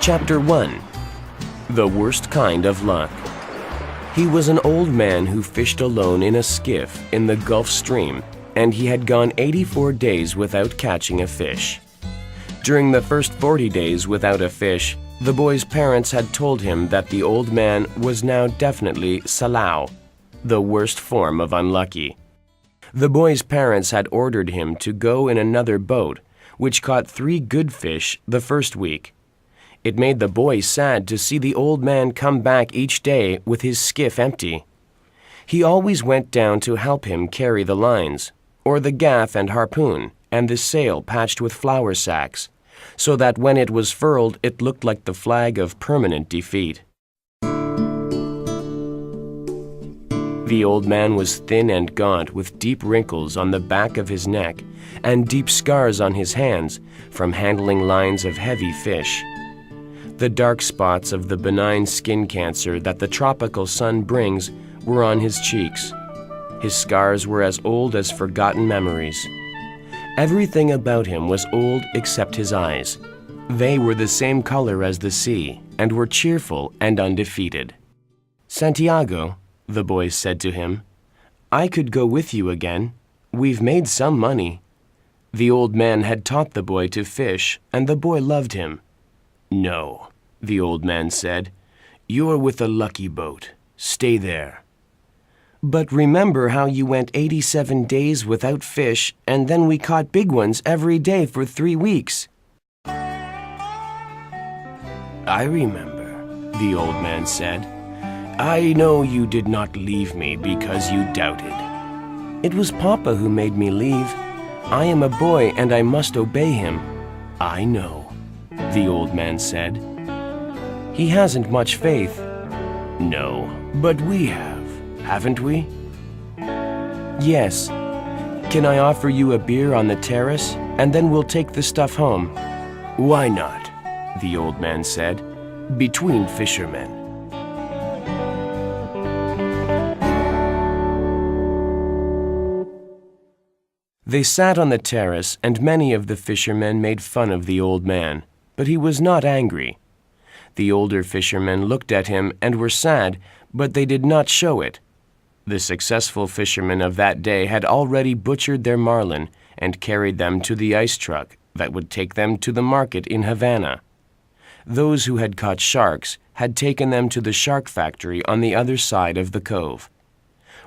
Chapter 1. The Worst Kind of Luck. He was an old man who fished alone in a skiff in the Gulf Stream, and he had gone 84 days without catching a fish. During the first 40 days without a fish, the boy's parents had told him that the old man was now definitely salau, the worst form of unlucky. The boy's parents had ordered him to go in another boat, which caught 3 good fish the first week. It made the boy sad to see the old man come back each day with his skiff empty. He always went down to help him carry the lines, or the gaff and harpoon, and the sail patched with flour sacks, so that when it was furled it looked like the flag of permanent defeat. The old man was thin and gaunt with deep wrinkles on the back of his neck and deep scars on his hands from handling lines of heavy fish. The dark spots of the benign skin cancer that the tropical sun brings were on his cheeks. His scars were as old as forgotten memories. Everything about him was old except his eyes. They were the same color as the sea and were cheerful and undefeated. "Santiago," the boy said to him, "I could go with you again. We've made some money." The old man had taught the boy to fish, and the boy loved him. "No," the old man said. "You're with a lucky boat. Stay there." "But remember how you went 87 days without fish, and then we caught big ones every day for 3 weeks." "I remember," the old man said. "I know you did not leave me because you doubted." "It was Papa who made me leave. I am a boy and I must obey him." "I know," the old man said. "He hasn't much faith." "No, but we have, haven't we?" "Yes. Can I offer you a beer on the terrace, and then we'll take the stuff home?" "Why not?" the old man said. "Between fishermen." They sat on the terrace, and many of the fishermen made fun of the old man, but he was not angry. The older fishermen looked at him and were sad, but they did not show it. The successful fishermen of that day had already butchered their marlin and carried them to the ice truck that would take them to the market in Havana. Those who had caught sharks had taken them to the shark factory on the other side of the cove.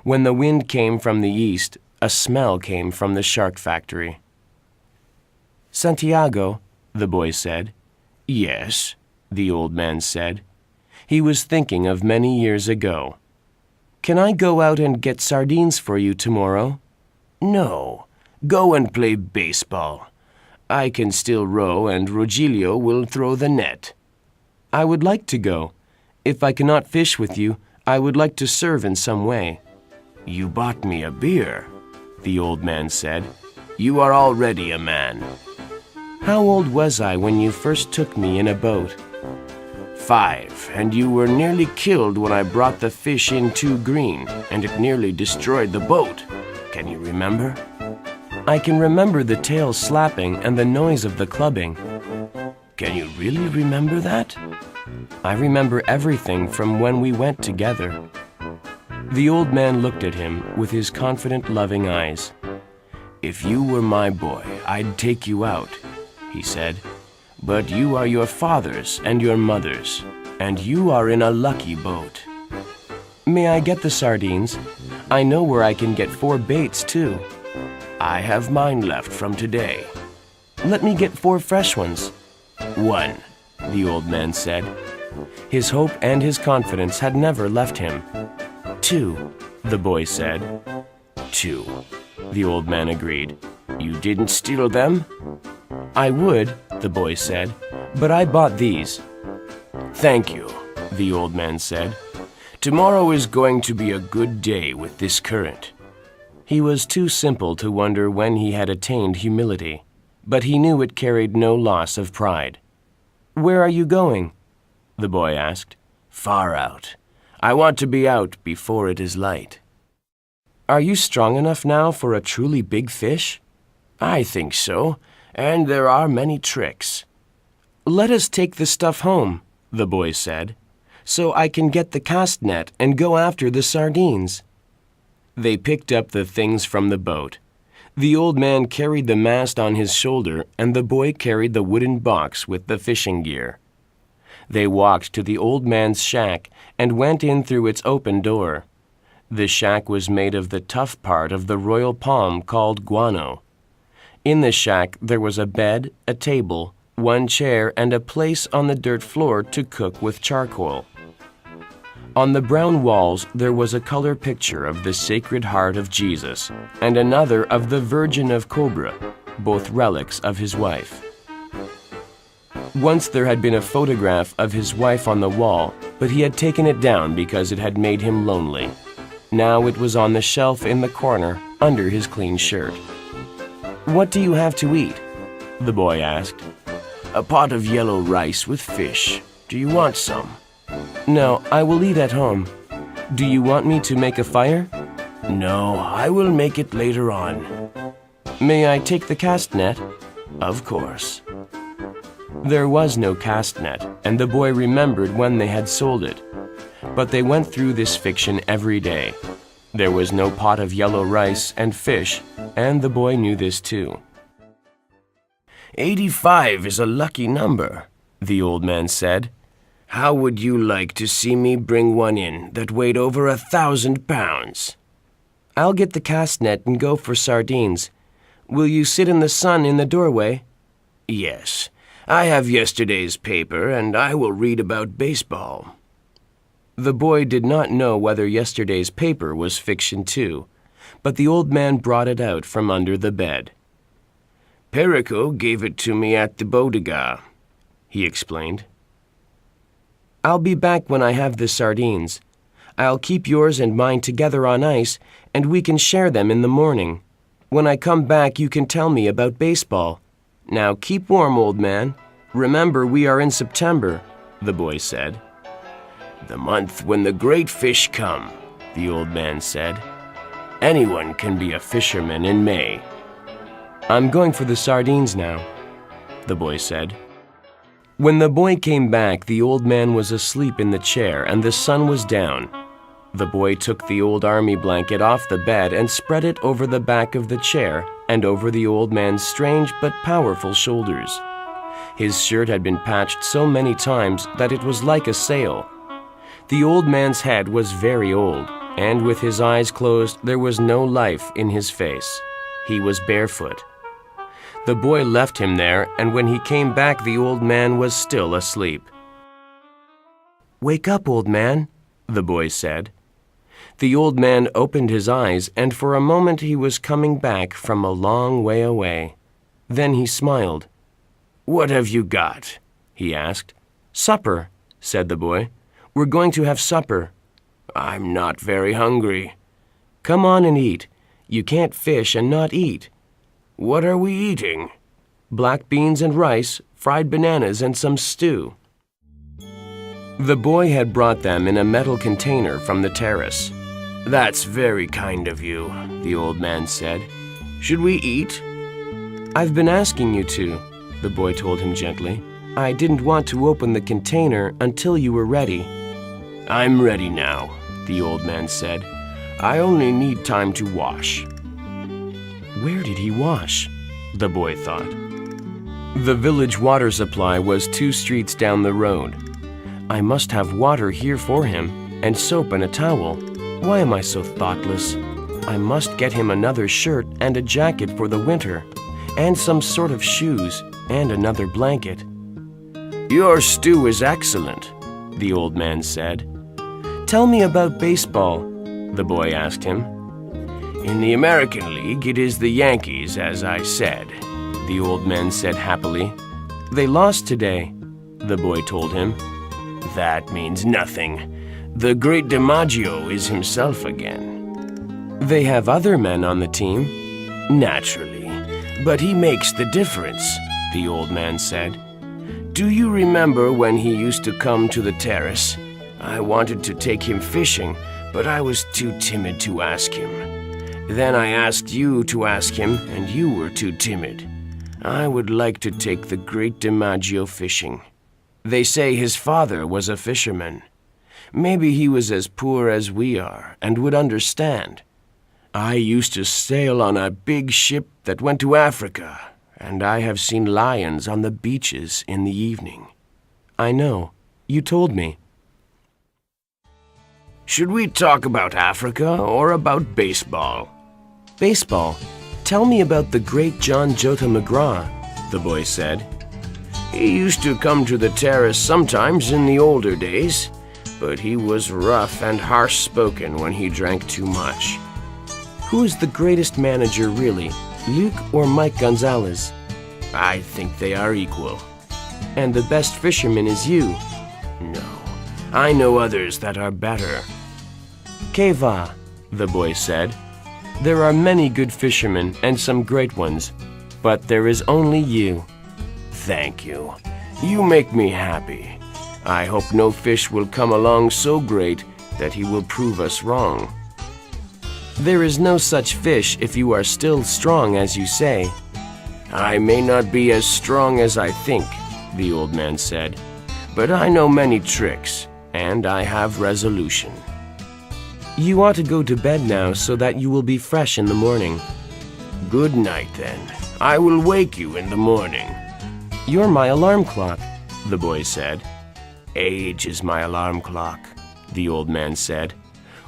When the wind came from the east, a smell came from the shark factory. "Santiago," the boy said. "Yes," the old man said. He was thinking of many years ago. "Can I go out and get sardines for you tomorrow?" "No. Go and play baseball. I can still row and Rogelio will throw the net." "I would like to go. If I cannot fish with you, I would like to serve in some way." "You bought me a beer," the old man said. "You are already a man." "How old was I when you first took me in a boat?" 5, and you were nearly killed when I brought the fish in too green, and it nearly destroyed the boat. Can you remember? "I can remember the tail slapping and the noise of the clubbing." "Can you really remember that?" "I remember everything from when we went together." The old man looked at him with his confident, loving eyes. "If you were my boy, I'd take you out," he said. "But you are your father's and your mother's, and you are in a lucky boat." "May I get the sardines? I know where I can get 4 baits, too." "I have mine left from today." "Let me get 4 fresh ones." "1," the old man said. His hope and his confidence had never left him. "2," the boy said. "2," the old man agreed. "You didn't steal them?" "I would," the boy said, "but I bought these." "Thank you," the old man said. "Tomorrow is going to be a good day with this current." He was too simple to wonder when he had attained humility, but he knew it carried no loss of pride. "Where are you going?" the boy asked. "Far out. I want to be out before it is light." "Are you strong enough now for a truly big fish?" "I think so, and there are many tricks." "Let us take the stuff home," the boy said, "so I can get the cast net and go after the sardines." They picked up the things from the boat. The old man carried the mast on his shoulder, and the boy carried the wooden box with the fishing gear. They walked to the old man's shack and went in through its open door. The shack was made of the tough part of the royal palm called guano. In the shack there was a bed, a table, one chair, and a place on the dirt floor to cook with charcoal. On the brown walls there was a color picture of the Sacred Heart of Jesus and another of the Virgin of Cobra, both relics of his wife. Once there had been a photograph of his wife on the wall, but he had taken it down because it had made him lonely. Now it was on the shelf in the corner under his clean shirt. "What do you have to eat?" the boy asked. "A pot of yellow rice with fish. Do you want some?" "No, I will eat at home. Do you want me to make a fire?" "No, I will make it later on." "May I take the cast net?" "Of course." There was no cast net, and the boy remembered when they had sold it. But they went through this fiction every day. There was no pot of yellow rice and fish, and the boy knew this too. 85 is a lucky number," the old man said. "How would you like to see me bring one in that weighed over 1,000 pounds? "I'll get the cast net and go for sardines. Will you sit in the sun in the doorway?" "Yes. I have yesterday's paper, and I will read about baseball." The boy did not know whether yesterday's paper was fiction too, but the old man brought it out from under the bed. "Perico gave it to me at the bodega," he explained. "I'll be back when I have the sardines. I'll keep yours and mine together on ice, and we can share them in the morning. When I come back, you can tell me about baseball. Now keep warm, old man. Remember, we are in September," the boy said. "The month when the great fish come," the old man said. "Anyone can be a fisherman in May." "I'm going for the sardines now," the boy said. When the boy came back, the old man was asleep in the chair and the sun was down. The boy took the old army blanket off the bed and spread it over the back of the chair and over the old man's strange but powerful shoulders. His shirt had been patched so many times that it was like a sail. The old man's head was very old, and with his eyes closed, there was no life in his face. He was barefoot. The boy left him there, and when he came back, the old man was still asleep. "Wake up, old man," the boy said. The old man opened his eyes, and for a moment he was coming back from a long way away. Then he smiled. "What have you got?" he asked. "Supper," said the boy. "We're going to have supper." "I'm not very hungry." "Come on and eat. You can't fish and not eat." "What are we eating?" "Black beans and rice, fried bananas, and some stew." The boy had brought them in a metal container from the terrace. "That's very kind of you," the old man said. "Should we eat?" "I've been asking you to," the boy told him gently. "I didn't want to open the container until you were ready." "I'm ready now," the old man said. "I only need time to wash." Where did he wash? The boy thought. The village water supply was 2 streets down the road. I must have water here for him, and soap and a towel. Why am I so thoughtless? I must get him another shirt and a jacket for the winter, and some sort of shoes, and another blanket. "Your stew is excellent," the old man said. "Tell me about baseball," the boy asked him. "In the American League, it is the Yankees, as I said," the old man said happily. "They lost today," the boy told him. "That means nothing. The great DiMaggio is himself again." "They have other men on the team." "Naturally, but he makes the difference," the old man said. "Do you remember when he used to come to the terrace? I wanted to take him fishing, but I was too timid to ask him. Then I asked you to ask him, and you were too timid. I would like to take the great DiMaggio fishing. They say his father was a fisherman. Maybe he was as poor as we are and would understand. I used to sail on a big ship that went to Africa, and I have seen lions on the beaches in the evening. I know. You told me. Should we talk about Africa or about baseball? Baseball. Tell me about the great John Jota McGraw, the boy said. He used to come to the terrace sometimes in the older days, but he was rough and harsh-spoken when he drank too much. Who is the greatest manager really, Luke or Mike Gonzalez? I think they are equal. And the best fisherman is you? No, I know others that are better. Que va, the boy said. There are many good fishermen and some great ones, but there is only you. Thank you. You make me happy. I hope no fish will come along so great that he will prove us wrong. There is no such fish if you are still strong as you say. I may not be as strong as I think, the old man said, but I know many tricks, and I have resolution. You ought to go to bed now so that you will be fresh in the morning. Good night, then. I will wake you in the morning. You're my alarm clock, the boy said. Age is my alarm clock, the old man said.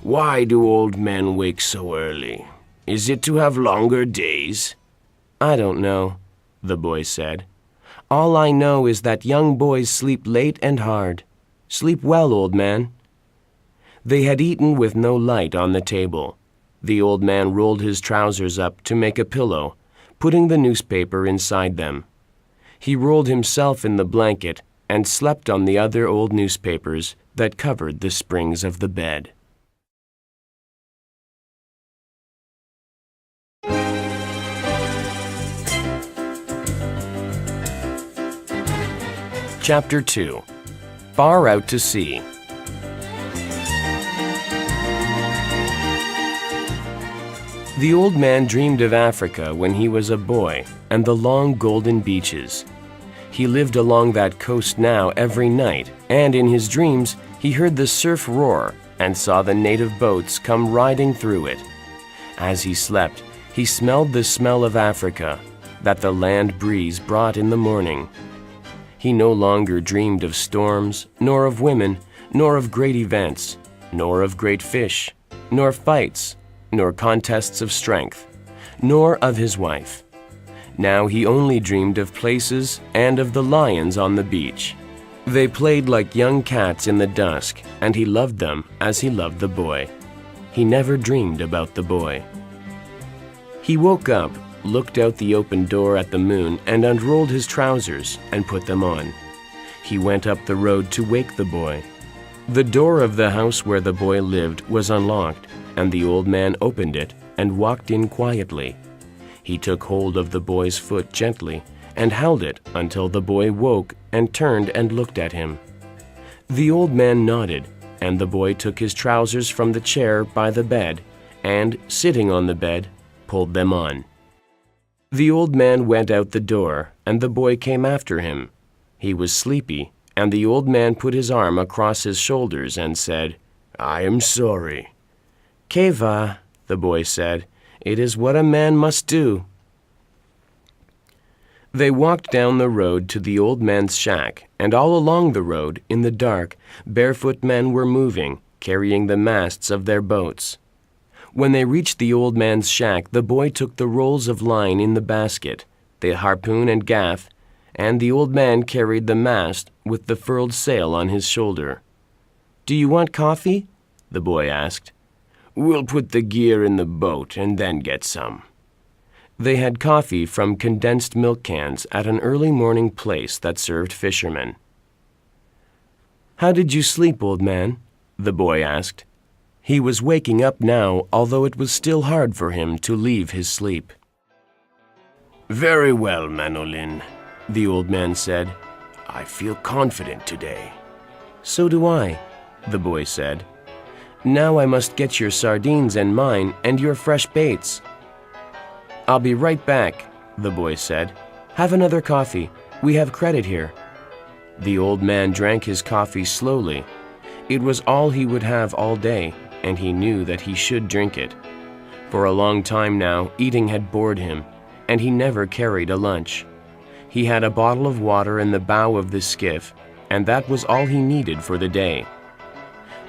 Why do old men wake so early? Is it to have longer days? I don't know, the boy said. All I know is that young boys sleep late and hard. Sleep well, old man. They had eaten with no light on the table. The old man rolled his trousers up to make a pillow, putting the newspaper inside them. He rolled himself in the blanket and slept on the other old newspapers that covered the springs of the bed. Chapter 2. Far Out to Sea. The old man dreamed of Africa when he was a boy and the long golden beaches. He lived along that coast now every night, and in his dreams he heard the surf roar and saw the native boats come riding through it. As he slept, he smelled the smell of Africa that the land breeze brought in the morning. He no longer dreamed of storms, nor of women, nor of great events, nor of great fish, nor fights, nor contests of strength, nor of his wife. Now he only dreamed of places and of the lions on the beach. They played like young cats in the dusk, and he loved them as he loved the boy. He never dreamed about the boy. He woke up, looked out the open door at the moon, and unrolled his trousers and put them on. He went up the road to wake the boy. The door of the house where the boy lived was unlocked, and the old man opened it and walked in quietly. He took hold of the boy's foot gently and held it until the boy woke and turned and looked at him. The old man nodded, and the boy took his trousers from the chair by the bed and, sitting on the bed, pulled them on. The old man went out the door, and the boy came after him. He was sleepy, and the old man put his arm across his shoulders and said, I am sorry. Que va, the boy said. It is what a man must do. They walked down the road to the old man's shack, and all along the road, in the dark, barefoot men were moving, carrying the masts of their boats. When they reached the old man's shack, the boy took the rolls of line in the basket, the harpoon and gaff, and the old man carried the mast with the furled sail on his shoulder. Do you want coffee? The boy asked. We'll put the gear in the boat and then get some. They had coffee from condensed milk cans at an early morning place that served fishermen. How did you sleep, old man? The boy asked. He was waking up now, although it was still hard for him to leave his sleep. Very well, Manolin, the old man said. I feel confident today. So do I, the boy said. Now I must get your sardines and mine and your fresh baits. I'll be right back, the boy said. Have another coffee. We have credit here." The old man drank his coffee slowly. It was all he would have all day, and he knew that he should drink it. For a long time now, eating had bored him, and he never carried a lunch. He had a bottle of water in the bow of the skiff, and that was all he needed for the day.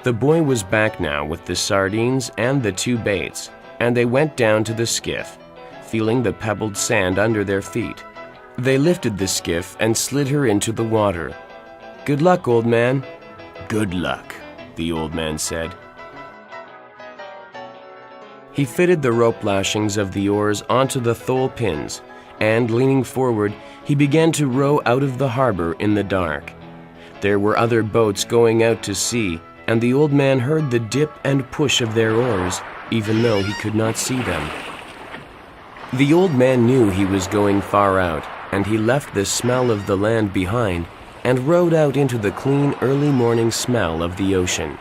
The boy was back now with the sardines and the 2 baits, and they went down to the skiff, feeling the pebbled sand under their feet. They lifted the skiff and slid her into the water. "Good luck, old man." "Good luck," the old man said. He fitted the rope lashings of the oars onto the thole pins, and leaning forward, he began to row out of the harbor in the dark. There were other boats going out to sea, and the old man heard the dip and push of their oars, even though he could not see them. The old man knew he was going far out, and he left the smell of the land behind and rowed out into the clean early morning smell of the ocean.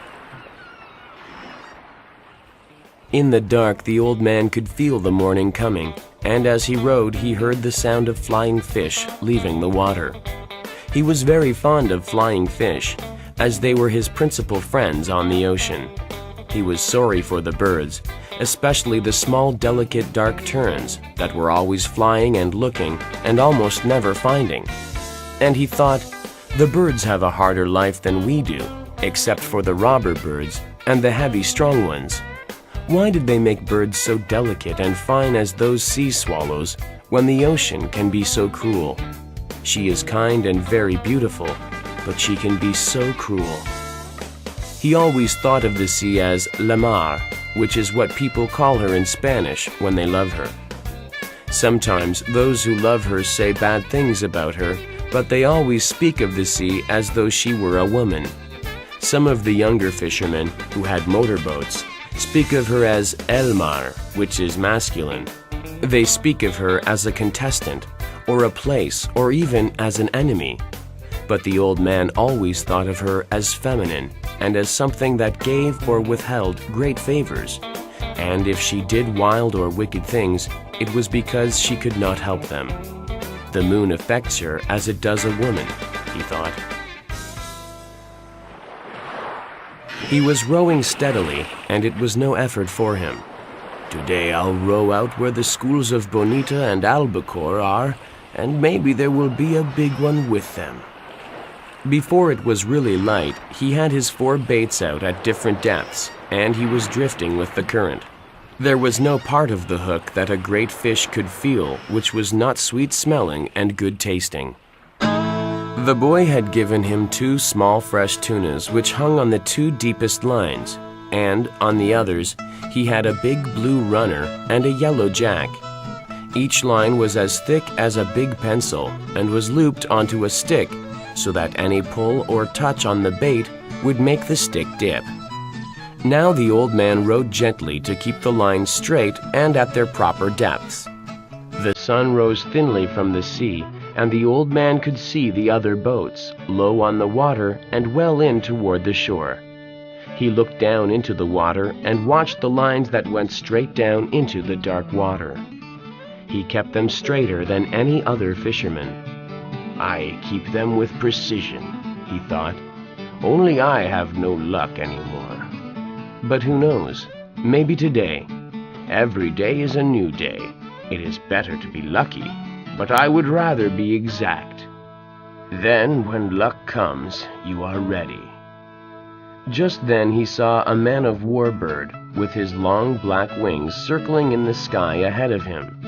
In the dark, the old man could feel the morning coming, and as he rowed, he heard the sound of flying fish leaving the water. He was very fond of flying fish, as they were his principal friends on the ocean. He was sorry for the birds, especially the small, delicate, dark terns that were always flying and looking and almost never finding. And he thought, the birds have a harder life than we do, except for the robber birds and the heavy, strong ones. Why did they make birds so delicate and fine as those sea swallows when the ocean can be so cruel? She is kind and very beautiful, but she can be so cruel. He always thought of the sea as la mar, which is what people call her in Spanish when they love her. Sometimes those who love her say bad things about her, but they always speak of the sea as though she were a woman. Some of the younger fishermen, who had motorboats, speak of her as el mar, which is masculine. They speak of her as a contestant, or a place, or even as an enemy. But the old man always thought of her as feminine, and as something that gave or withheld great favors. And if she did wild or wicked things, it was because she could not help them. The moon affects her as it does a woman, he thought. He was rowing steadily, and it was no effort for him. Today I'll row out where the schools of Bonita and Albacore are, and maybe there will be a big one with them. Before it was really light, he had his 4 baits out at different depths, and he was drifting with the current. There was no part of the hook that a great fish could feel which was not sweet-smelling and good-tasting. The boy had given him 2 small fresh tunas which hung on the 2 deepest lines, and on the others he had a big blue runner and a yellow jack. Each line was as thick as a big pencil and was looped onto a stick so that any pull or touch on the bait would make the stick dip. Now the old man rowed gently to keep the lines straight and at their proper depths. The sun rose thinly from the sea, and the old man could see the other boats, low on the water and well in toward the shore. He looked down into the water and watched the lines that went straight down into the dark water. He kept them straighter than any other fisherman. I keep them with precision, he thought. Only I have no luck anymore. But who knows? Maybe today. Every day is a new day. It is better to be lucky, but I would rather be exact. Then, when luck comes, you are ready. Just then he saw a man-of-war bird with his long black wings circling in the sky ahead of him.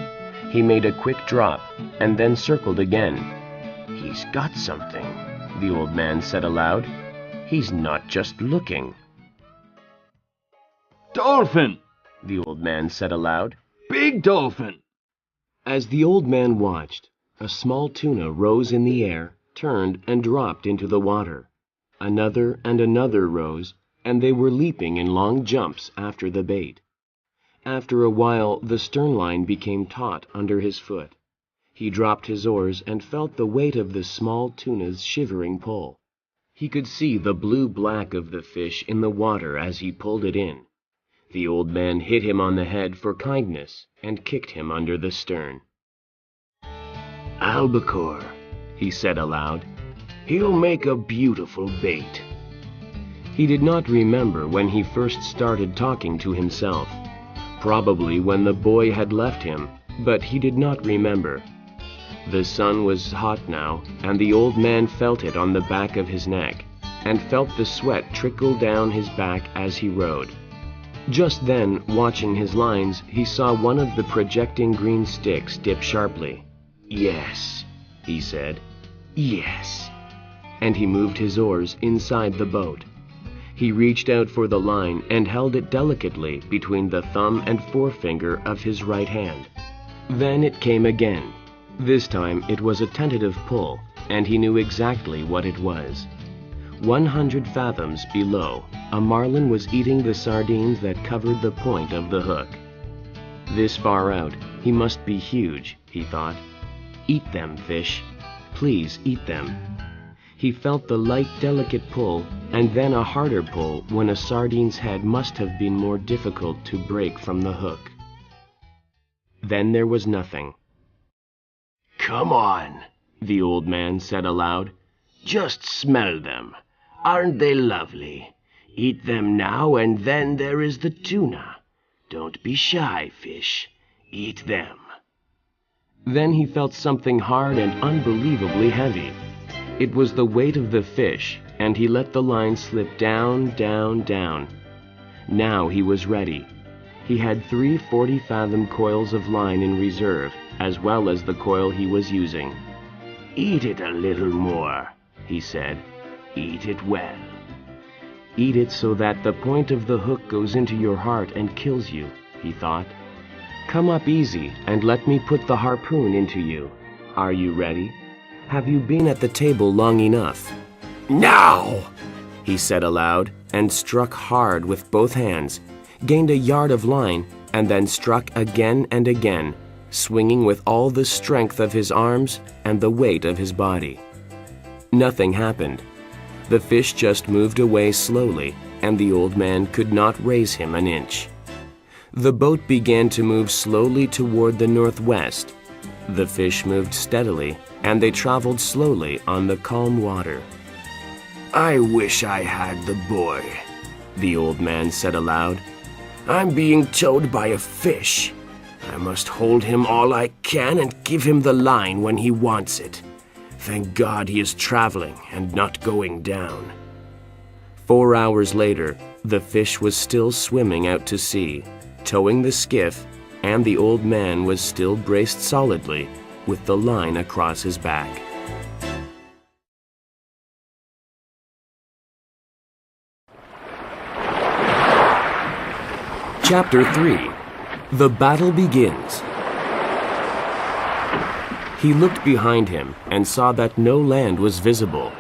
He made a quick drop and then circled again. He's got something, the old man said aloud. He's not just looking. Dolphin, the old man said aloud. big dolphin. As the old man watched, a small tuna rose in the air, turned, and dropped into the water. Another and another rose, and they were leaping in long jumps after the bait. After a while, the stern line became taut under his foot. He dropped his oars and felt the weight of the small tuna's shivering pull. He could see the blue-black of the fish in the water as he pulled it in. The old man hit him on the head for kindness and kicked him under the stern. Albacore, he said aloud. he'll make a beautiful bait. He did not remember when he first started talking to himself. Probably when the boy had left him, but he did not remember. The sun was hot now, and the old man felt it on the back of his neck, and felt the sweat trickle down his back as he rode. Just then, watching his lines, he saw one of the projecting green sticks dip sharply. Yes, he said. yes. And he moved his oars inside the boat. He reached out for the line and held it delicately between the thumb and forefinger of his right hand. Then it came again. This time it was a tentative pull, and he knew exactly what it was. 100 fathoms below, a marlin was eating the sardines that covered the point of the hook. This far out, he must be huge, he thought. Eat them, fish. Please eat them. He felt the light, delicate pull, and then a harder pull when a sardine's head must have been more difficult to break from the hook. Then there was nothing. Come on, the old man said aloud. just smell them. Aren't they lovely? Eat them now, and then there is the tuna. Don't be shy, fish. Eat them. Then he felt something hard and unbelievably heavy. It was the weight of the fish, and he let the line slip down, down, down. Now he was ready. He had 3 40-fathom coils of line in reserve, as well as the coil he was using. Eat it a little more, he said. Eat it well. Eat it so that the point of the hook goes into your heart and kills you, he thought. Come up easy and let me put the harpoon into you. Are you ready? Have you been at the table long enough? Now, he said aloud, and struck hard with both hands, gained a yard of line, and then struck again and again, swinging with all the strength of his arms and the weight of his body. Nothing happened. The fish just moved away slowly, and the old man could not raise him an inch. The boat began to move slowly toward the northwest. The fish moved steadily, and they traveled slowly on the calm water. I wish I had the boy, the old man said aloud. I'm being towed by a fish. I must hold him all I can and give him the line when he wants it. Thank God he is traveling and not going down. 4 hours later, the fish was still swimming out to sea, towing the skiff, and the old man was still braced solidly with the line across his back. Chapter 3. The Battle Begins. He looked behind him and saw that no land was visible.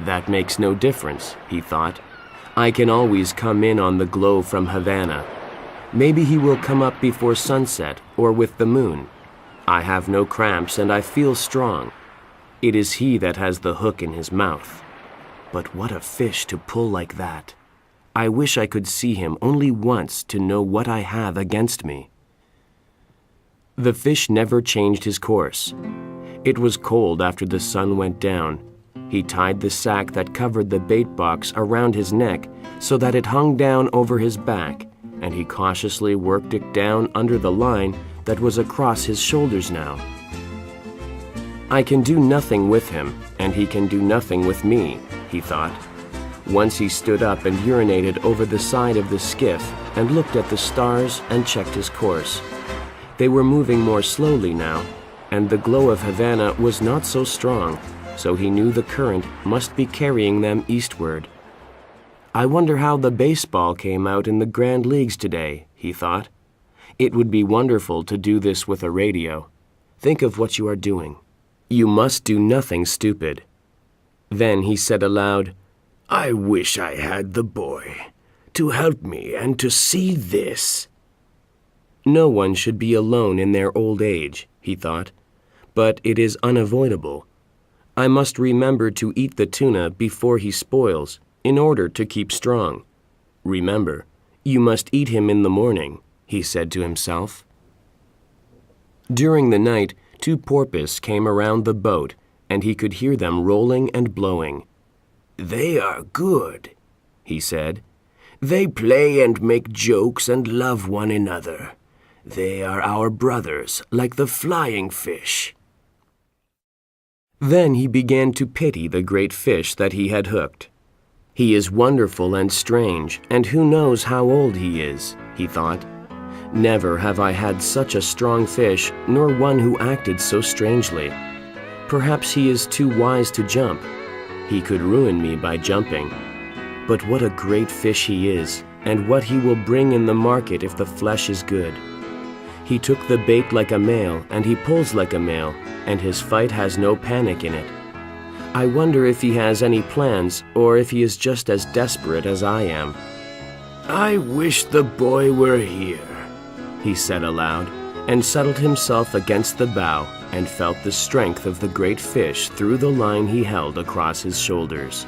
That makes no difference, he thought. I can always come in on the glow from Havana. Maybe he will come up before sunset or with the moon. I have no cramps and I feel strong. It is he that has the hook in his mouth. But what a fish to pull like that. I wish I could see him only once to know what I have against me. The fish never changed his course. It was cold after the sun went down. He tied the sack that covered the bait box around his neck so that it hung down over his back, and he cautiously worked it down under the line that was across his shoulders now. I can do nothing with him, and he can do nothing with me, he thought. Once he stood up and urinated over the side of the skiff and looked at the stars and checked his course. They were moving more slowly now, and the glow of Havana was not so strong, so he knew the current must be carrying them eastward. I wonder how the baseball came out in the Grand Leagues today, he thought. It would be wonderful to do this with a radio. Think of what you are doing. You must do nothing stupid. Then he said aloud, I wish I had the boy to help me and to see this. No one should be alone in their old age, he thought, but it is unavoidable. I must remember to eat the tuna before he spoils, in order to keep strong. Remember, you must eat him in the morning, he said to himself. During the night, Two porpoise came around the boat, and he could hear them rolling and blowing. "They are good," he said. "They play and make jokes and love one another. They are our brothers, like the flying fish." Then he began to pity the great fish that he had hooked. "He is wonderful and strange, and who knows how old he is," he thought. "Never have I had such a strong fish, nor one who acted so strangely. Perhaps he is too wise to jump. He could ruin me by jumping. But what a great fish he is, and what he will bring in the market if the flesh is good. He took the bait like a male, and he pulls like a male, and his fight has no panic in it. I wonder if he has any plans, or if he is just as desperate as I am." "I wish the boy were here," he said aloud, and settled himself against the bow and felt the strength of the great fish through the line he held across his shoulders.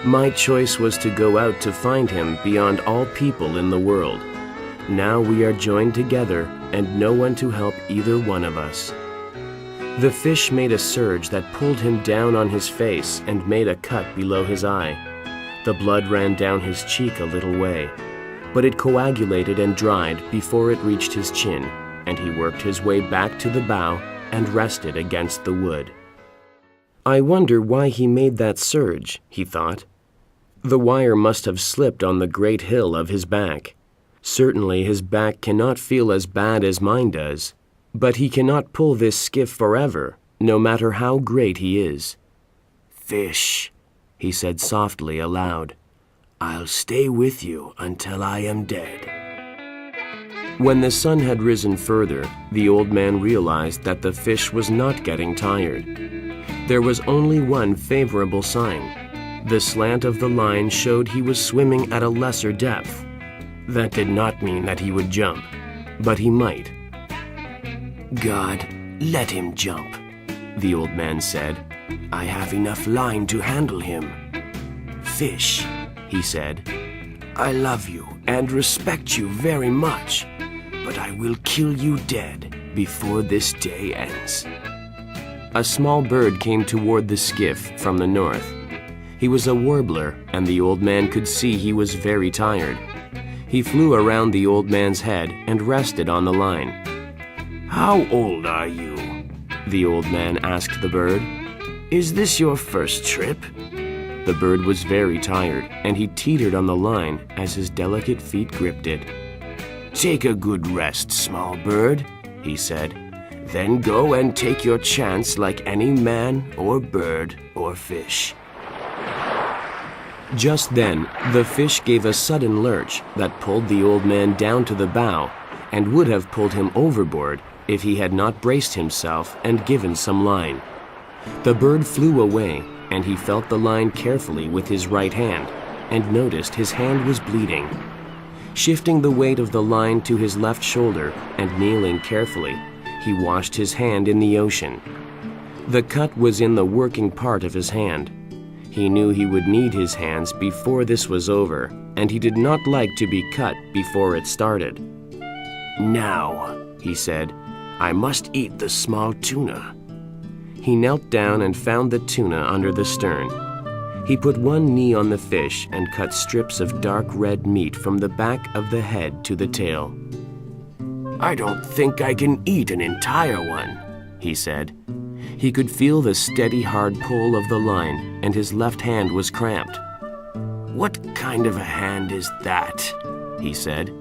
My choice was to go out to find him beyond all people in the world. Now we are joined together, and no one to help either one of us. The fish made a surge that pulled him down on his face and made a cut below his eye. The blood ran down his cheek a little way, but it coagulated and dried before it reached his chin, and he worked his way back to the bow and rested against the wood. I wonder why he made that surge, he thought. The wire must have slipped on the great hill of his back. Certainly his back cannot feel as bad as mine does, but he cannot pull this skiff forever, no matter how great he is. "Fish," he said softly aloud, "I'll stay with you until I am dead." When the sun had risen further, the old man realized that the fish was not getting tired. There was only one favorable sign. The slant of the line showed he was swimming at a lesser depth. That did not mean that he would jump, but he might. "God, let him jump," the old man said. "I have enough line to handle him." "Fish," he said, "I love you and respect you very much, but I will kill you dead before this day ends." A small bird came toward the skiff from the north. He was a warbler, and the old man could see he was very tired. He flew around the old man's head and rested on the line. "How old are you?" the old man asked the bird. "Is this your first trip?" The bird was very tired, and he teetered on the line as his delicate feet gripped it. "Take a good rest, small bird," he said. "Then go and take your chance like any man or bird or fish." Just then, the fish gave a sudden lurch that pulled the old man down to the bow and would have pulled him overboard if he had not braced himself and given some line. The bird flew away, and he felt the line carefully with his right hand and noticed his hand was bleeding. Shifting the weight of the line to his left shoulder and kneeling carefully, he washed his hand in the ocean. The cut was in the working part of his hand. He knew he would need his hands before this was over, and he did not like to be cut before it started. "Now," he said, "I must eat the small tuna." He knelt down and found the tuna under the stern. He put one knee on the fish and cut strips of dark red meat from the back of the head to the tail. "I don't think I can eat an entire one," he said. He could feel the steady, hard pull of the line, and his left hand was cramped. "What kind of a hand is that?" he said.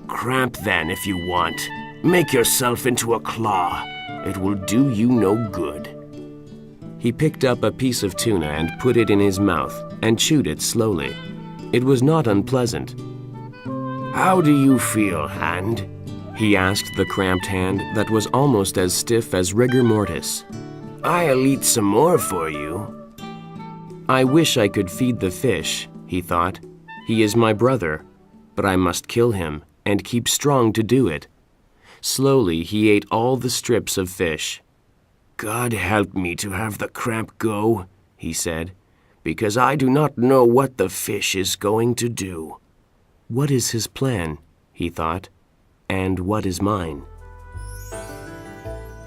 "Cramp then if you want. Make yourself into a claw. It will do you no good." He picked up a piece of tuna and put it in his mouth and chewed it slowly. It was not unpleasant. "How do you feel, hand?" he asked the cramped hand that was almost as stiff as rigor mortis. "I'll eat some more for you." I wish I could feed the fish, he thought. He is my brother, but I must kill him and keep strong to do it. Slowly he ate all the strips of fish. "God help me to have the cramp go," he said, "because I do not know what the fish is going to do." What is his plan, he thought, and what is mine?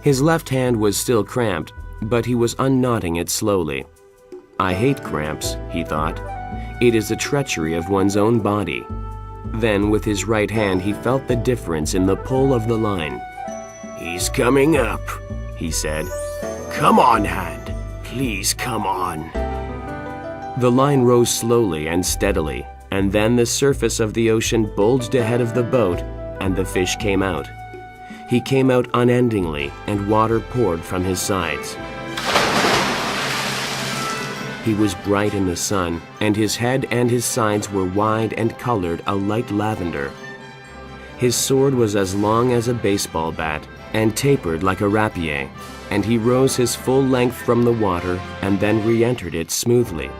His left hand was still cramped, but he was unknotting it slowly. I hate cramps, he thought. It is the treachery of one's own body. Then, with his right hand, he felt the difference in the pull of the line. "He's coming up," he said. "Come on, hand. Please come on." The line rose slowly and steadily, and then the surface of the ocean bulged ahead of the boat, and the fish came out. He came out unendingly, and water poured from his sides. He was bright in the sun, and his head and his sides were wide and colored a light lavender. His sword was as long as a baseball bat and tapered like a rapier, and he rose his full length from the water and then re-entered it smoothly,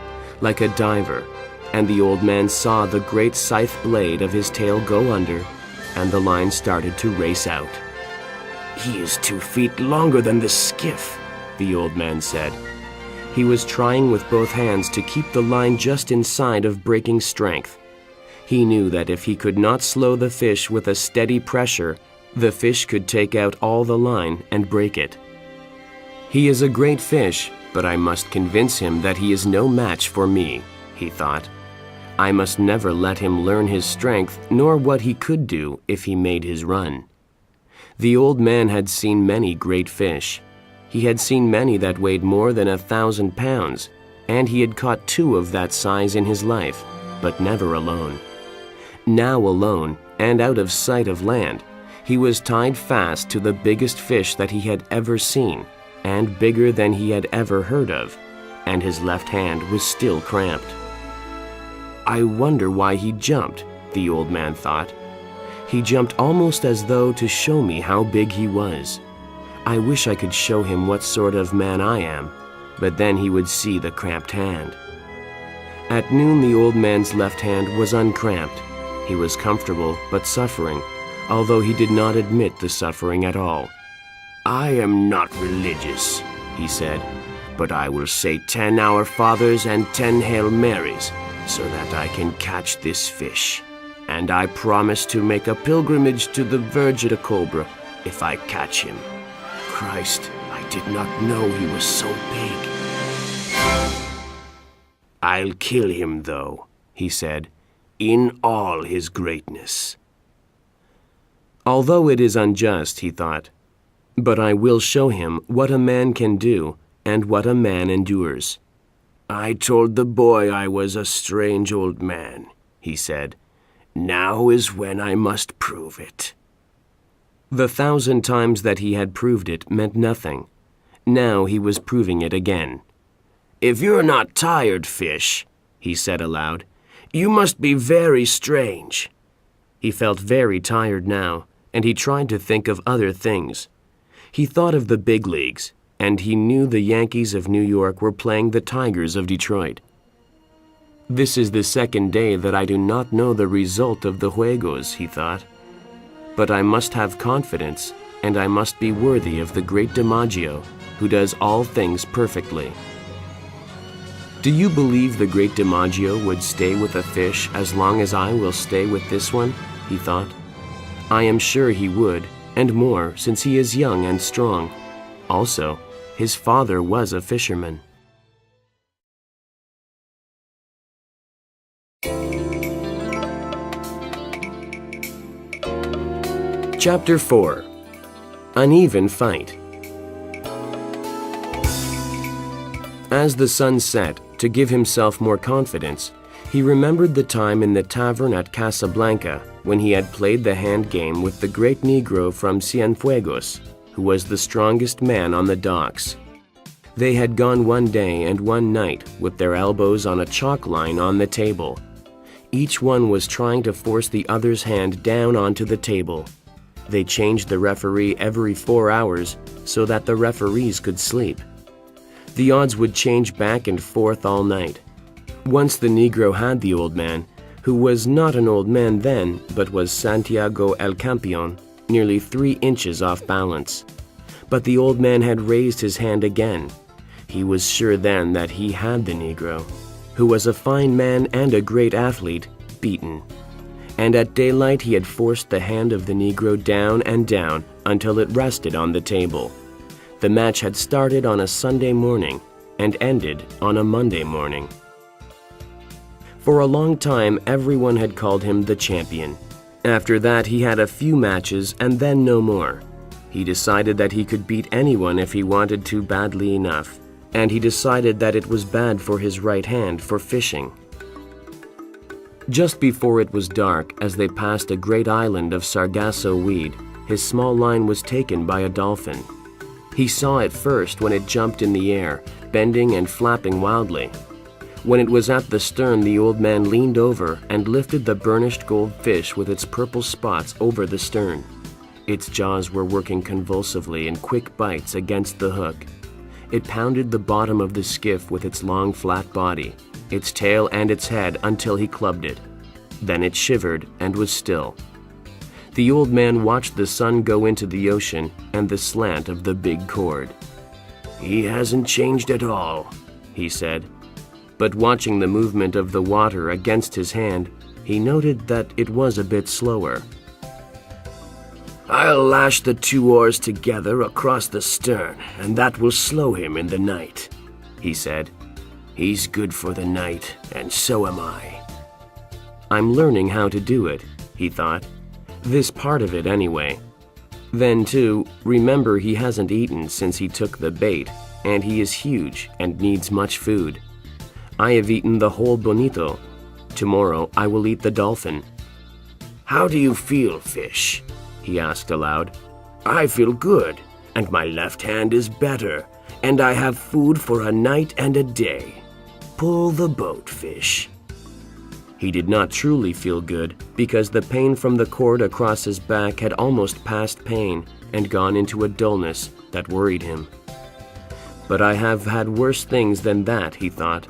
like a diver, and the old man saw the great scythe blade of his tail go under, and the line started to race out. "He is 2 feet longer than the skiff," the old man said. He was trying with both hands to keep the line just inside of breaking strength. He knew that if he could not slow the fish with a steady pressure, the fish could take out all the line and break it. "He is a great fish, but I must convince him that he is no match for me," he thought. "I must never let him learn his strength nor what he could do if he made his run." The old man had seen many great fish. He had seen many that weighed more than 1,000 pounds, and he had caught 2 of that size in his life, but never alone. Now alone, and out of sight of land, he was tied fast to the biggest fish that he had ever seen, and bigger than he had ever heard of, and his left hand was still cramped. "I wonder why he jumped," the old man thought. "He jumped almost as though to show me how big he was. I wish I could show him what sort of man I am, but then he would see the cramped hand." At noon, the old man's left hand was uncramped. He was comfortable but suffering, although he did not admit the suffering at all. "I am not religious," he said, "but I will say 10 Our Fathers and 10 Hail Marys so that I can catch this fish. And I promise to make a pilgrimage to the Virgin Cobra if I catch him. Christ, I did not know he was so big." "I'll kill him, though," he said, "in all his greatness." Although it is unjust, he thought, but I will show him what a man can do and what a man endures. "I told the boy I was a strange old man," he said. "Now is when I must prove it." The 1,000 times that he had proved it meant nothing. Now he was proving it again. "If you're not tired, fish," he said aloud, "you must be very strange." He felt very tired now, and he tried to think of other things. He thought of the big leagues, and he knew the Yankees of New York were playing the Tigers of Detroit. "This is the second day that I do not know the result of the Juegos," he thought. "But I must have confidence, and I must be worthy of the great DiMaggio, who does all things perfectly." Do you believe the great DiMaggio would stay with a fish as long as I will stay with this one? He thought. I am sure he would, and more, since he is young and strong. Also, his father was a fisherman. Chapter 4. Uneven Fight. As the sun set, to give himself more confidence, he remembered the time in the tavern at Casablanca when he had played the hand game with the great Negro from Cienfuegos, who was the strongest man on the docks. They had gone one day and one night with their elbows on a chalk line on the table. Each one was trying to force the other's hand down onto the table. They changed the referee every 4 hours so that the referees could sleep. The odds would change back and forth all night. Once the Negro had the old man, who was not an old man then, but was Santiago el Campeon, nearly 3 inches off balance. But the old man had raised his hand again. He was sure then that he had the Negro, who was a fine man and a great athlete, beaten. And at daylight he had forced the hand of the Negro down and down until it rested on the table, The match had started on a Sunday morning and ended on a Monday morning. For a long time, everyone had called him the champion. After that, he had a few matches and then no more. He decided that he could beat anyone if he wanted to badly enough, and he decided that it was bad for his right hand for fishing. Just before it was dark, as they passed a great island of sargasso weed, his small line was taken by a dolphin. He saw it first when it jumped in the air, bending and flapping wildly. When it was at the stern, the old man leaned over and lifted the burnished gold fish with its purple spots over the stern. Its jaws were working convulsively in quick bites against the hook. It pounded the bottom of the skiff with its long flat body, its tail and its head until he clubbed it. Then it shivered and was still. The old man watched the sun go into the ocean and the slant of the big cord. "He hasn't changed at all," he said. But watching the movement of the water against his hand, he noted that it was a bit slower. "I'll lash the 2 oars together across the stern, and that will slow him in the night," he said. "He's good for the night, and so am I." I'm learning how to do it, he thought. This part of it anyway. Then too, remember he hasn't eaten since he took the bait, and he is huge and needs much food. I have eaten the whole bonito. Tomorrow I will eat the dolphin. "How do you feel, fish?" he asked aloud. "I feel good, and my left hand is better, and I have food for a night and a day. Pull the boat, fish." He did not truly feel good because the pain from the cord across his back had almost passed pain and gone into a dullness that worried him. But I have had worse things than that, he thought.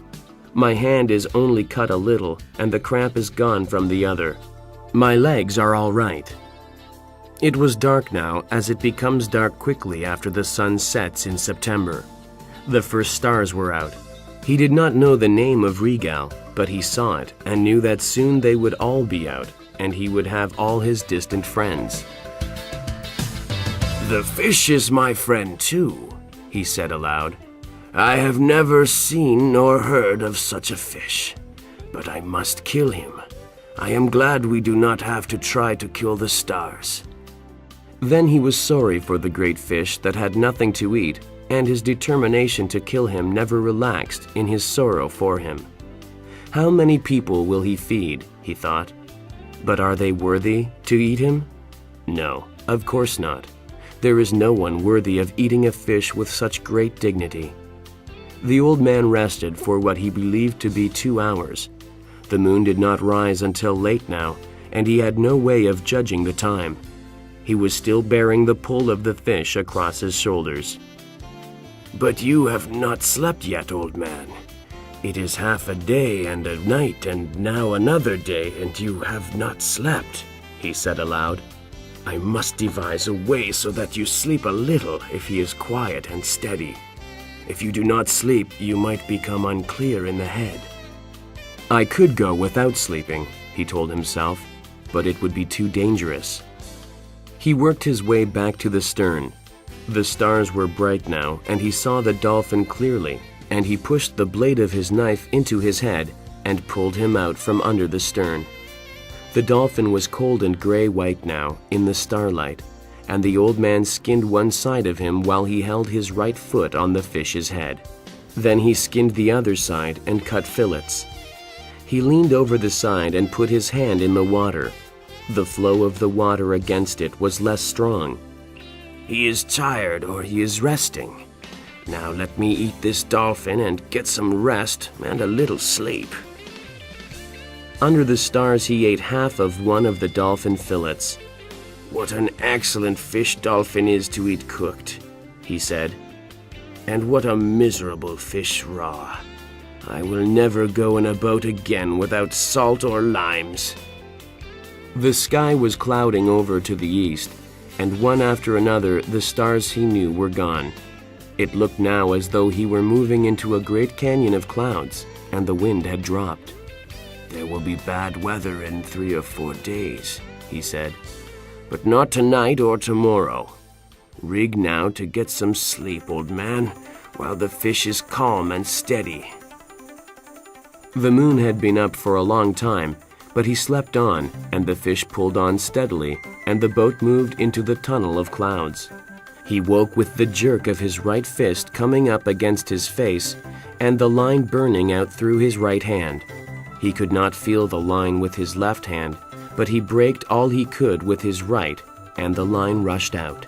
My hand is only cut a little and the cramp is gone from the other. My legs are all right. It was dark now, as it becomes dark quickly after the sun sets in September. The first stars were out. He did not know the name of Regal, but he saw it and knew that soon they would all be out, and he would have all his distant friends. "The fish is my friend too," he said aloud. "I have never seen nor heard of such a fish, but I must kill him. I am glad we do not have to try to kill the stars." Then he was sorry for the great fish that had nothing to eat, and his determination to kill him never relaxed in his sorrow for him. How many people will he feed, he thought. But are they worthy to eat him? No, of course not. There is no one worthy of eating a fish with such great dignity. The old man rested for what he believed to be 2 hours. The moon did not rise until late now, and he had no way of judging the time. He was still bearing the pull of the fish across his shoulders. "But you have not slept yet, old man. It is half a day and a night, and now another day, and you have not slept," he said aloud. "I must devise a way so that you sleep a little if he is quiet and steady. If you do not sleep, you might become unclear in the head." I could go without sleeping, he told himself, but it would be too dangerous. He worked his way back to the stern. The stars were bright now, and he saw the dolphin clearly, and he pushed the blade of his knife into his head and pulled him out from under the stern. The dolphin was cold and gray-white now in the starlight, and the old man skinned one side of him while he held his right foot on the fish's head. Then he skinned the other side and cut fillets. He leaned over the side and put his hand in the water. The flow of the water against it was less strong. "He is tired or he is resting. Now let me eat this dolphin and get some rest and a little sleep." Under the stars he ate half of one of the dolphin fillets. "What an excellent fish dolphin is to eat cooked," he said. "And what a miserable fish raw. I will never go in a boat again without salt or limes." The sky was clouding over to the east, and one after another the stars he knew were gone. It looked now as though he were moving into a great canyon of clouds, and the wind had dropped. "There will be bad weather in 3 or 4 days," he said, "but not tonight or tomorrow. Rig now to get some sleep, old man, while the fish is calm and steady." The moon had been up for a long time, but he slept on, and the fish pulled on steadily, and the boat moved into the tunnel of clouds. He woke with the jerk of his right fist coming up against his face, and the line burning out through his right hand. He could not feel the line with his left hand, but he braked all he could with his right, and the line rushed out.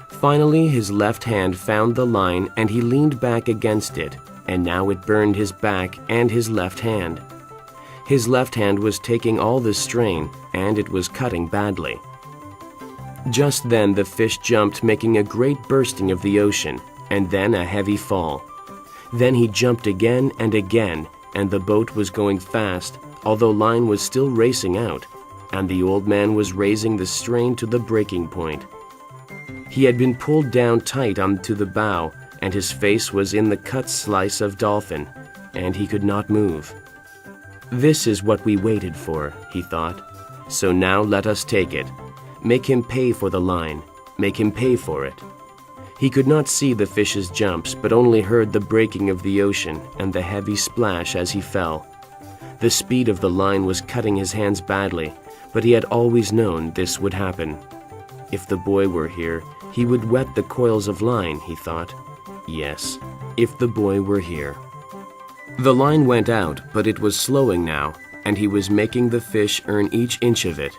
Finally, his left hand found the line, and he leaned back against it, and now it burned his back and his left hand. His left hand was taking all the strain, and it was cutting badly. Just then the fish jumped, making a great bursting of the ocean, and then a heavy fall. Then he jumped again, and the boat was going fast, although line was still racing out, and the old man was raising the strain to the breaking point. He had been pulled down tight onto the bow, and his face was in the cut slice of dolphin, and he could not move. "This is what we waited for," he thought. "So now let us take it. Make him pay for the line. Make him pay for it." He could not see the fish's jumps, but only heard the breaking of the ocean and the heavy splash as he fell. The speed of the line was cutting his hands badly, but he had always known this would happen. If the boy were here, he would wet the coils of line, he thought. Yes, if the boy were here. The line went out, but it was slowing now, and he was making the fish earn each inch of it.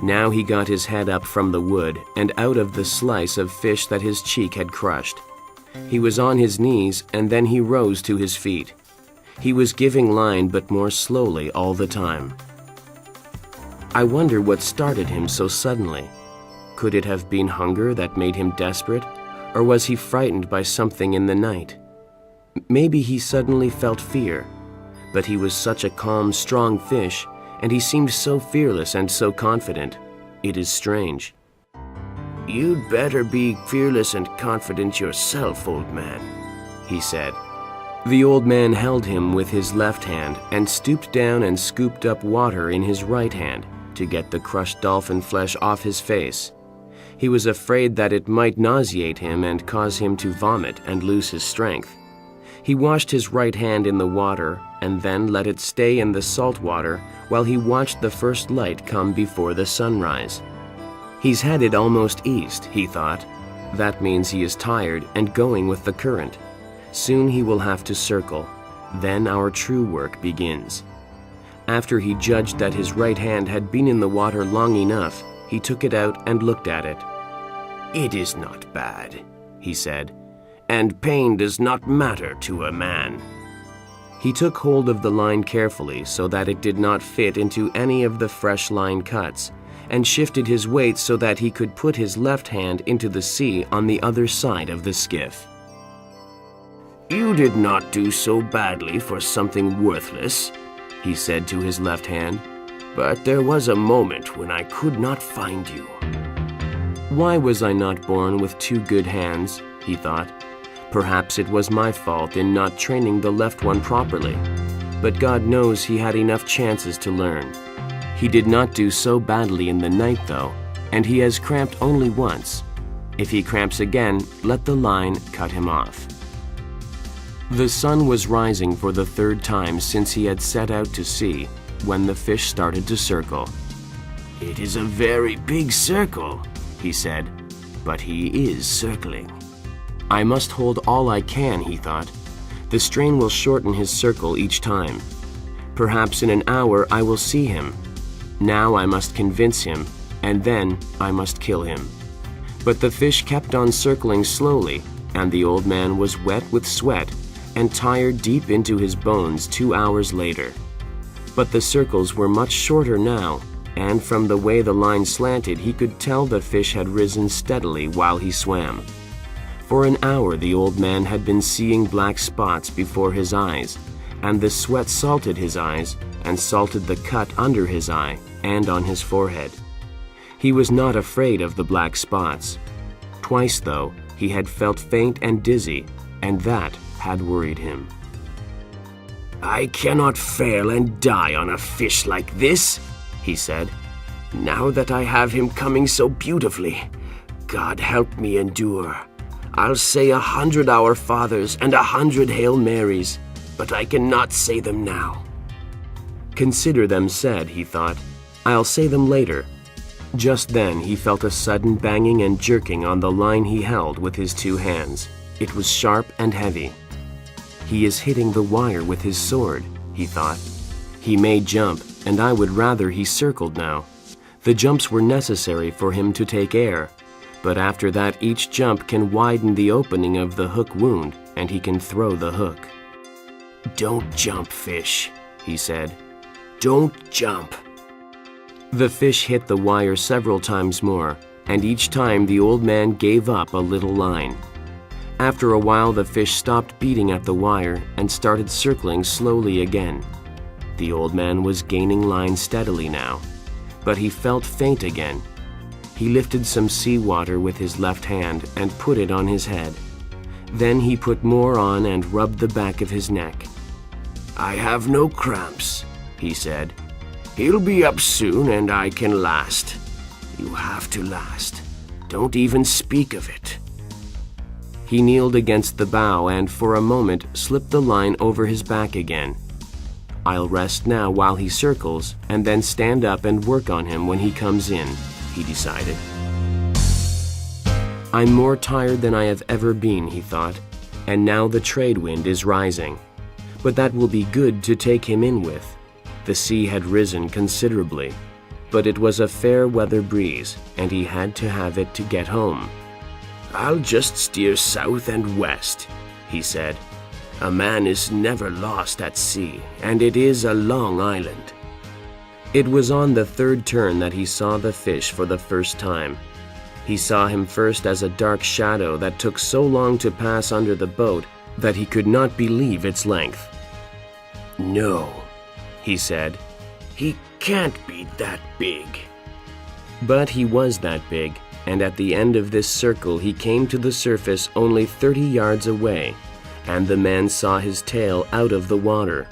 Now he got his head up from the wood and out of the slice of fish that his cheek had crushed. He was on his knees, and then he rose to his feet. He was giving line, but more slowly all the time. I wonder what started him so suddenly. Could it have been hunger that made him desperate, or was he frightened by something in the night? Maybe he suddenly felt fear, but he was such a calm, strong fish, and he seemed so fearless and so confident. It is strange. "You'd better be fearless and confident yourself, old man," he said. The old man held him with his left hand and stooped down and scooped up water in his right hand to get the crushed dolphin flesh off his face. He was afraid that it might nauseate him and cause him to vomit and lose his strength. He washed his right hand in the water and then let it stay in the salt water while he watched the first light come before the sunrise. He's headed almost east, he thought. That means he is tired and going with the current. Soon he will have to circle. Then our true work begins. After he judged that his right hand had been in the water long enough, he took it out and looked at it. "It is not bad," he said, "and pain does not matter to a man." He took hold of the line carefully so that it did not fit into any of the fresh line cuts, and shifted his weight so that he could put his left hand into the sea on the other side of the skiff. "You did not do so badly for something worthless," he said to his left hand, "but there was a moment when I could not find you." Why was I not born with two good hands, he thought. Perhaps it was my fault in not training the left one properly, but God knows he had enough chances to learn. He did not do so badly in the night though, and he has cramped only once. If he cramps again, let the line cut him off. The sun was rising for the third time since he had set out to sea, when the fish started to circle. "It is a very big circle," he said, "but he is circling." I must hold all I can, he thought. The strain will shorten his circle each time. Perhaps in an hour I will see him. Now I must convince him, and then I must kill him. But the fish kept on circling slowly, and the old man was wet with sweat and tired deep into his bones 2 hours later. But the circles were much shorter now, and from the way the line slanted he could tell the fish had risen steadily while he swam. For an hour the old man had been seeing black spots before his eyes, and the sweat salted his eyes and salted the cut under his eye and on his forehead. He was not afraid of the black spots. Twice, though, he had felt faint and dizzy, and that had worried him. "I cannot fail and die on a fish like this," he said. "Now that I have him coming so beautifully, God help me endure. I'll say 100 Our Fathers and 100 Hail Marys, but I cannot say them now. Consider them said, he thought. I'll say them later. Just then he felt a sudden banging and jerking on the line he held with his two hands. It was sharp and heavy. He is hitting the wire with his sword, he thought. He may jump, and I would rather he circled now. The jumps were necessary for him to take air, but after that each jump can widen the opening of the hook wound, and he can throw the hook. Don't jump, fish, he said. Don't jump. The fish hit the wire several times more, and each time the old man gave up a little line. After a while the fish stopped beating at the wire and started circling slowly again. The old man was gaining line steadily now, but he felt faint again. He lifted some seawater with his left hand and put it on his head. Then he put more on and rubbed the back of his neck. I have no cramps, he said. He'll be up soon and I can last. You have to last. Don't even speak of it. He kneeled against the bow and for a moment slipped the line over his back again. I'll rest now while he circles and then stand up and work on him when he comes in, he decided. I'm more tired than I have ever been, he thought, and now the trade wind is rising. But that will be good to take him in with. The sea had risen considerably, but it was a fair weather breeze, and he had to have it to get home. I'll just steer south and west, he said. A man is never lost at sea, and it is a long island. It was on the third turn that he saw the fish for the first time. He saw him first as a dark shadow that took so long to pass under the boat that he could not believe its length. No, he said. He can't be that big. But he was that big, and at the end of this circle he came to the surface only 30 yards away, and the man saw his tail out of the water.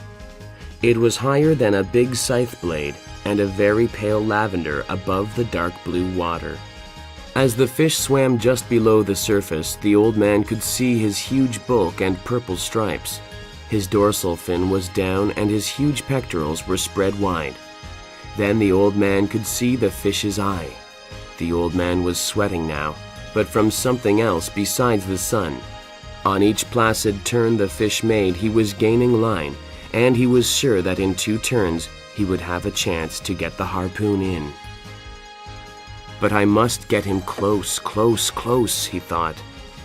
It was higher than a big scythe blade, and a very pale lavender above the dark blue water. As the fish swam just below the surface, the old man could see his huge bulk and purple stripes. His dorsal fin was down and his huge pectorals were spread wide. Then the old man could see the fish's eye. The old man was sweating now, but from something else besides the sun. On each placid turn the fish made, he was gaining line, and he was sure that in 2 turns he would have a chance to get the harpoon in. But I must get him close, close, close, he thought.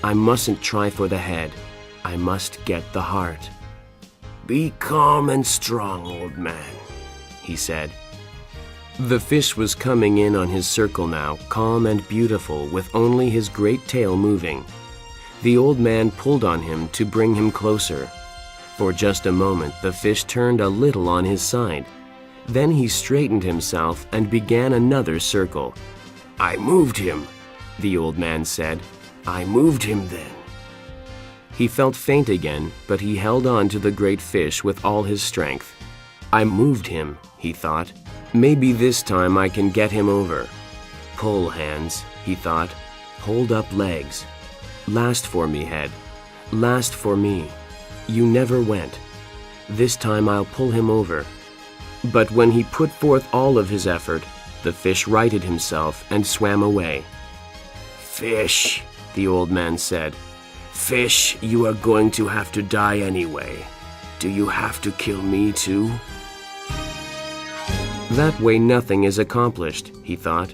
I mustn't try for the head. I must get the heart. Be calm and strong, old man, he said. The fish was coming in on his circle now, calm and beautiful, with only his great tail moving. The old man pulled on him to bring him closer. For just a moment the fish turned a little on his side. Then he straightened himself and began another circle. I moved him, the old man said. I moved him then. He felt faint again, but he held on to the great fish with all his strength. I moved him, he thought. Maybe this time I can get him over. Pull, hands, he thought. Hold up legs. Last for me, head. Last for me. You never went. This time I'll pull him over. But when he put forth all of his effort, the fish righted himself and swam away. Fish, the old man said. Fish, you are going to have to die anyway. Do you have to kill me too? That way nothing is accomplished, he thought.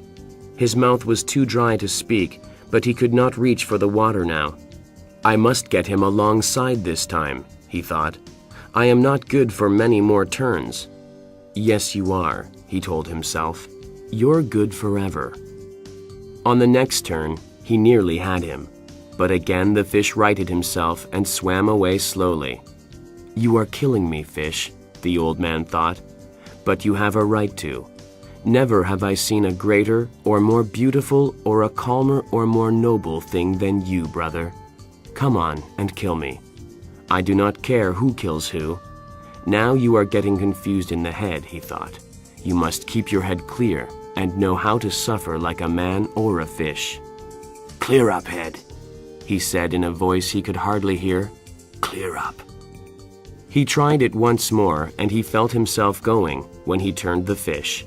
His mouth was too dry to speak, but he could not reach for the water now. I must get him alongside this time, he thought. I am not good for many more turns. Yes, you are, he told himself. You're good forever. On the next turn, he nearly had him, but again the fish righted himself and swam away slowly. You are killing me, fish, the old man thought, but you have a right to. Never have I seen a greater or more beautiful or a calmer or more noble thing than you, brother. Come on and kill me. I do not care who kills who. Now you are getting confused in the head, he thought. You must keep your head clear and know how to suffer like a man or a fish. Clear up, Head, he said in a voice he could hardly hear. Clear up. He tried it once more, and he felt himself going when he turned the fish.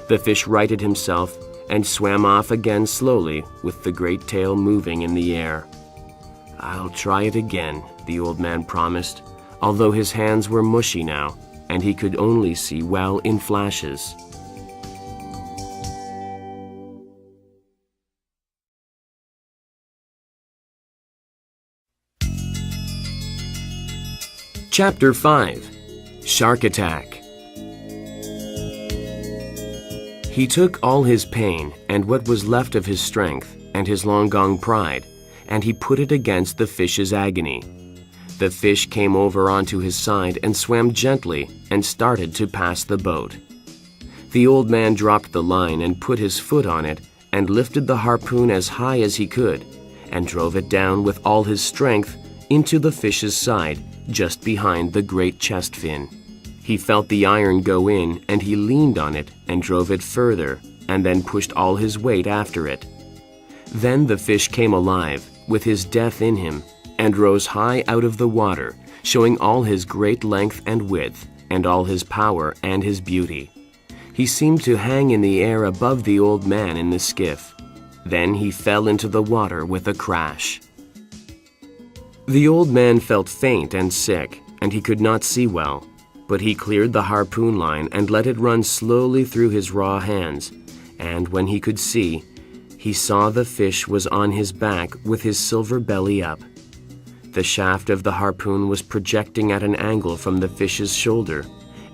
The fish righted himself and swam off again slowly, with the great tail moving in the air. "I'll try it again," the old man promised, although his hands were mushy now, and he could only see well in flashes. Chapter 5. Shark Attack. He took all his pain and what was left of his strength and his long-gone pride, and he put it against the fish's agony. The fish came over onto his side and swam gently and started to pass the boat. The old man dropped the line and put his foot on it and lifted the harpoon as high as he could and drove it down with all his strength into the fish's side, just behind the great chest fin. He felt the iron go in, and he leaned on it and drove it further, and then pushed all his weight after it. Then the fish came alive, with his death in him, and rose high out of the water, showing all his great length and width, and all his power and his beauty. He seemed to hang in the air above the old man in the skiff. Then he fell into the water with a crash. The old man felt faint and sick, and he could not see well, but he cleared the harpoon line and let it run slowly through his raw hands, and when he could see, he saw the fish was on his back with his silver belly up. The shaft of the harpoon was projecting at an angle from the fish's shoulder,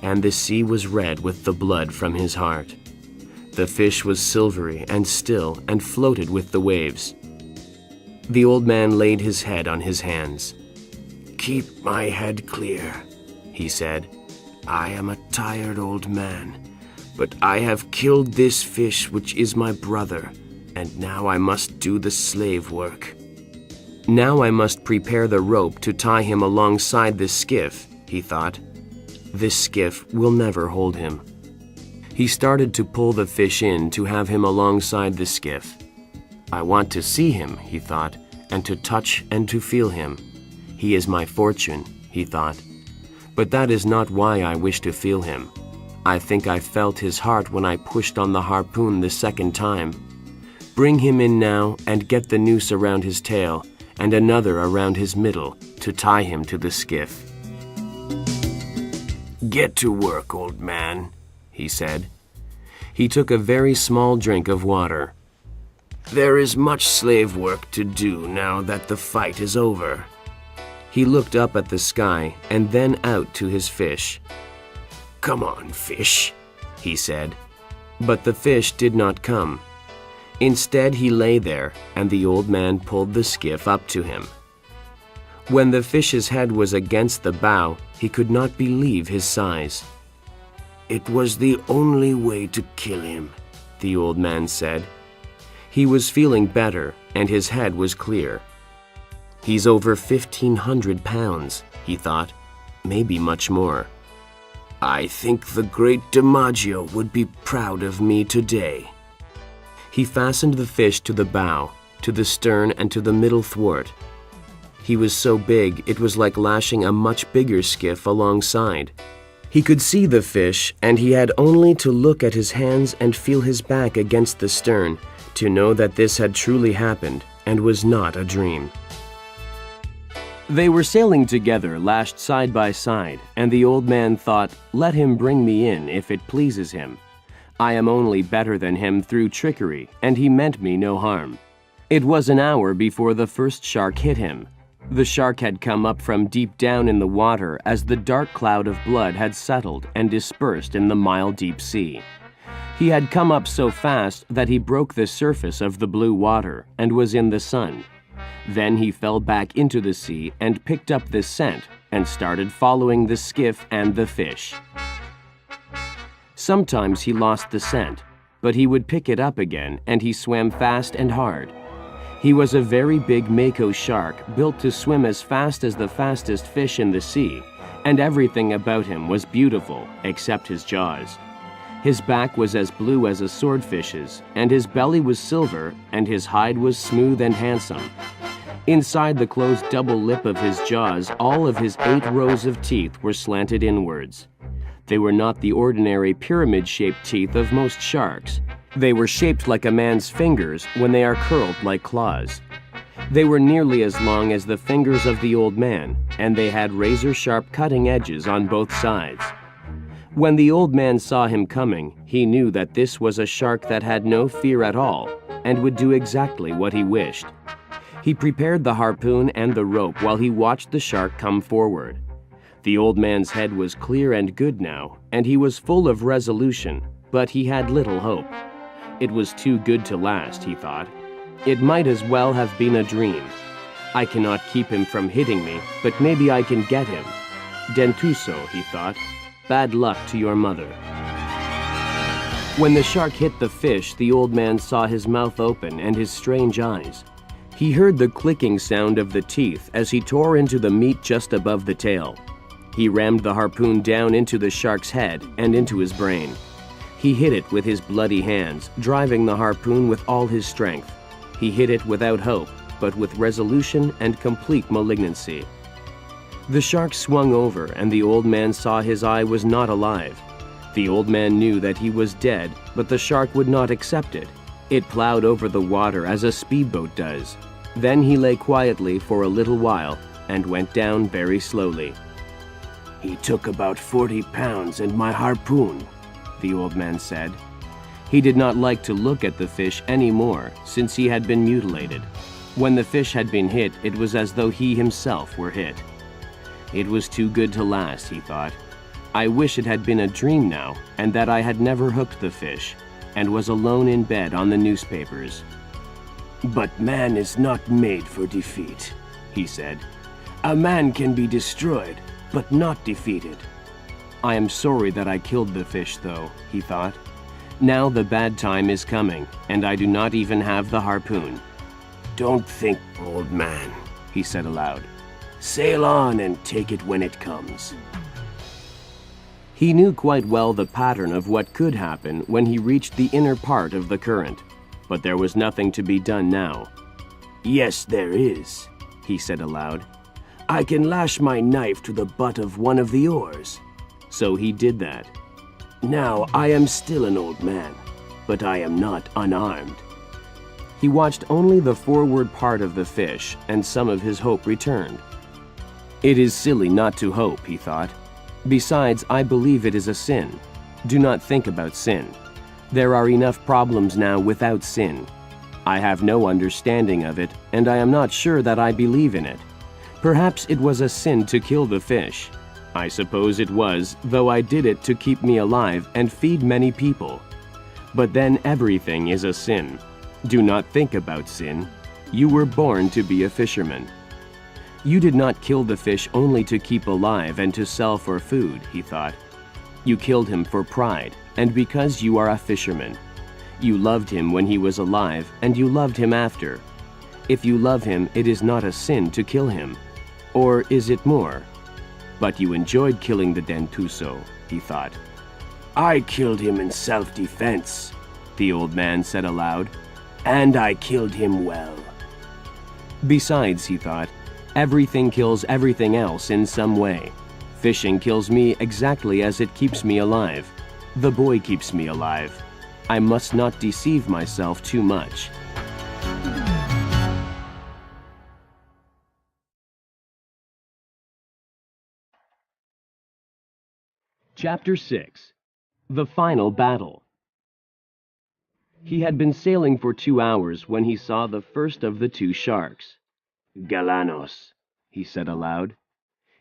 and the sea was red with the blood from his heart. The fish was silvery and still and floated with the waves. The old man laid his head on his hands. "Keep my head clear," he said. "I am a tired old man, but I have killed this fish which is my brother, and now I must do the slave work. Now I must prepare the rope to tie him alongside this skiff," he thought. "This skiff will never hold him." He started to pull the fish in to have him alongside the skiff. "I want to see him," he thought, "and to touch and to feel him. He is my fortune," he thought. "But that is not why I wish to feel him. I think I felt his heart when I pushed on the harpoon the second time. Bring him in now and get the noose around his tail and another around his middle to tie him to the skiff." "Get to work, old man," he said. He took a very small drink of water. "There is much slave work to do now that the fight is over." He looked up at the sky and then out to his fish. "Come on, fish," he said. But the fish did not come. Instead, he lay there, and the old man pulled the skiff up to him. When the fish's head was against the bow, he could not believe his size. "It was the only way to kill him," the old man said. He was feeling better, and his head was clear. "He's over 1,500 pounds, he thought, maybe much more. "I think the great DiMaggio would be proud of me today." He fastened the fish to the bow, to the stern, and to the middle thwart. He was so big it was like lashing a much bigger skiff alongside. He could see the fish, and he had only to look at his hands and feel his back against the stern to know that this had truly happened and was not a dream. They were sailing together, lashed side by side, and the old man thought, "Let him bring me in if it pleases him. I am only better than him through trickery, and he meant me no harm." It was an hour before the first shark hit him. The shark had come up from deep down in the water as the dark cloud of blood had settled and dispersed in the mile-deep sea. He had come up so fast that he broke the surface of the blue water and was in the sun. Then he fell back into the sea and picked up the scent and started following the skiff and the fish. Sometimes he lost the scent, but he would pick it up again, and he swam fast and hard. He was a very big mako shark, built to swim as fast as the fastest fish in the sea, and everything about him was beautiful except his jaws. His back was as blue as a swordfish's, and his belly was silver, and his hide was smooth and handsome. Inside the closed double lip of his jaws, all of his 8 rows of teeth were slanted inwards. They were not the ordinary pyramid-shaped teeth of most sharks. They were shaped like a man's fingers when they are curled like claws. They were nearly as long as the fingers of the old man, and they had razor-sharp cutting edges on both sides. When the old man saw him coming, he knew that this was a shark that had no fear at all and would do exactly what he wished. He prepared the harpoon and the rope while he watched the shark come forward. The old man's head was clear and good now, and he was full of resolution, but he had little hope. It was too good to last, he thought. It might as well have been a dream. I cannot keep him from hitting me, but maybe I can get him. Dentuso, he thought. Bad luck to your mother. When the shark hit the fish, the old man saw his mouth open and his strange eyes. He heard the clicking sound of the teeth as he tore into the meat just above the tail. He rammed the harpoon down into the shark's head and into his brain. He hit it with his bloody hands, driving the harpoon with all his strength. He hit it without hope, but with resolution and complete malignancy. The shark swung over, and the old man saw his eye was not alive. The old man knew that he was dead, but the shark would not accept it. It plowed over the water as a speedboat does. Then he lay quietly for a little while and went down very slowly. He took about 40 pounds and my harpoon, the old man said. He did not like to look at the fish anymore, since he had been mutilated. When the fish had been hit, it was as though he himself were hit. It was too good to last, he thought. I wish it had been a dream now, and that I had never hooked the fish, and was alone in bed on the newspapers. But man is not made for defeat, he said. A man can be destroyed, but not defeated. I am sorry that I killed the fish, though, he thought. Now the bad time is coming, and I do not even have the harpoon. Don't think, old man, he said aloud. Sail on and take it when it comes. He knew quite well the pattern of what could happen when he reached the inner part of the current, but there was nothing to be done now. Yes, there is, he said aloud. I can lash my knife to the butt of one of the oars. So he did that. Now I am still an old man, but I am not unarmed. He watched only the forward part of the fish, and some of his hope returned. It is silly not to hope, he thought. Besides, I believe it is a sin. Do not think about sin. There are enough problems now without sin. I have no understanding of it, and I am not sure that I believe in it. Perhaps it was a sin to kill the fish. I suppose it was, though I did it to keep me alive and feed many people. But then everything is a sin. Do not think about sin. You were born to be a fisherman. You did not kill the fish only to keep alive and to sell for food, he thought. You killed him for pride, and because you are a fisherman. You loved him when he was alive, and you loved him after. If you love him, it is not a sin to kill him. Or is it more? But you enjoyed killing the Dentuso, he thought. I killed him in self-defense, the old man said aloud. And I killed him well. Besides, he thought, everything kills everything else in some way. Fishing kills me exactly as it keeps me alive. The boy keeps me alive. I must not deceive myself too much. Chapter 6. The Final Battle. He had been sailing for 2 hours when he saw the first of the 2 sharks. "Galanos," he said aloud.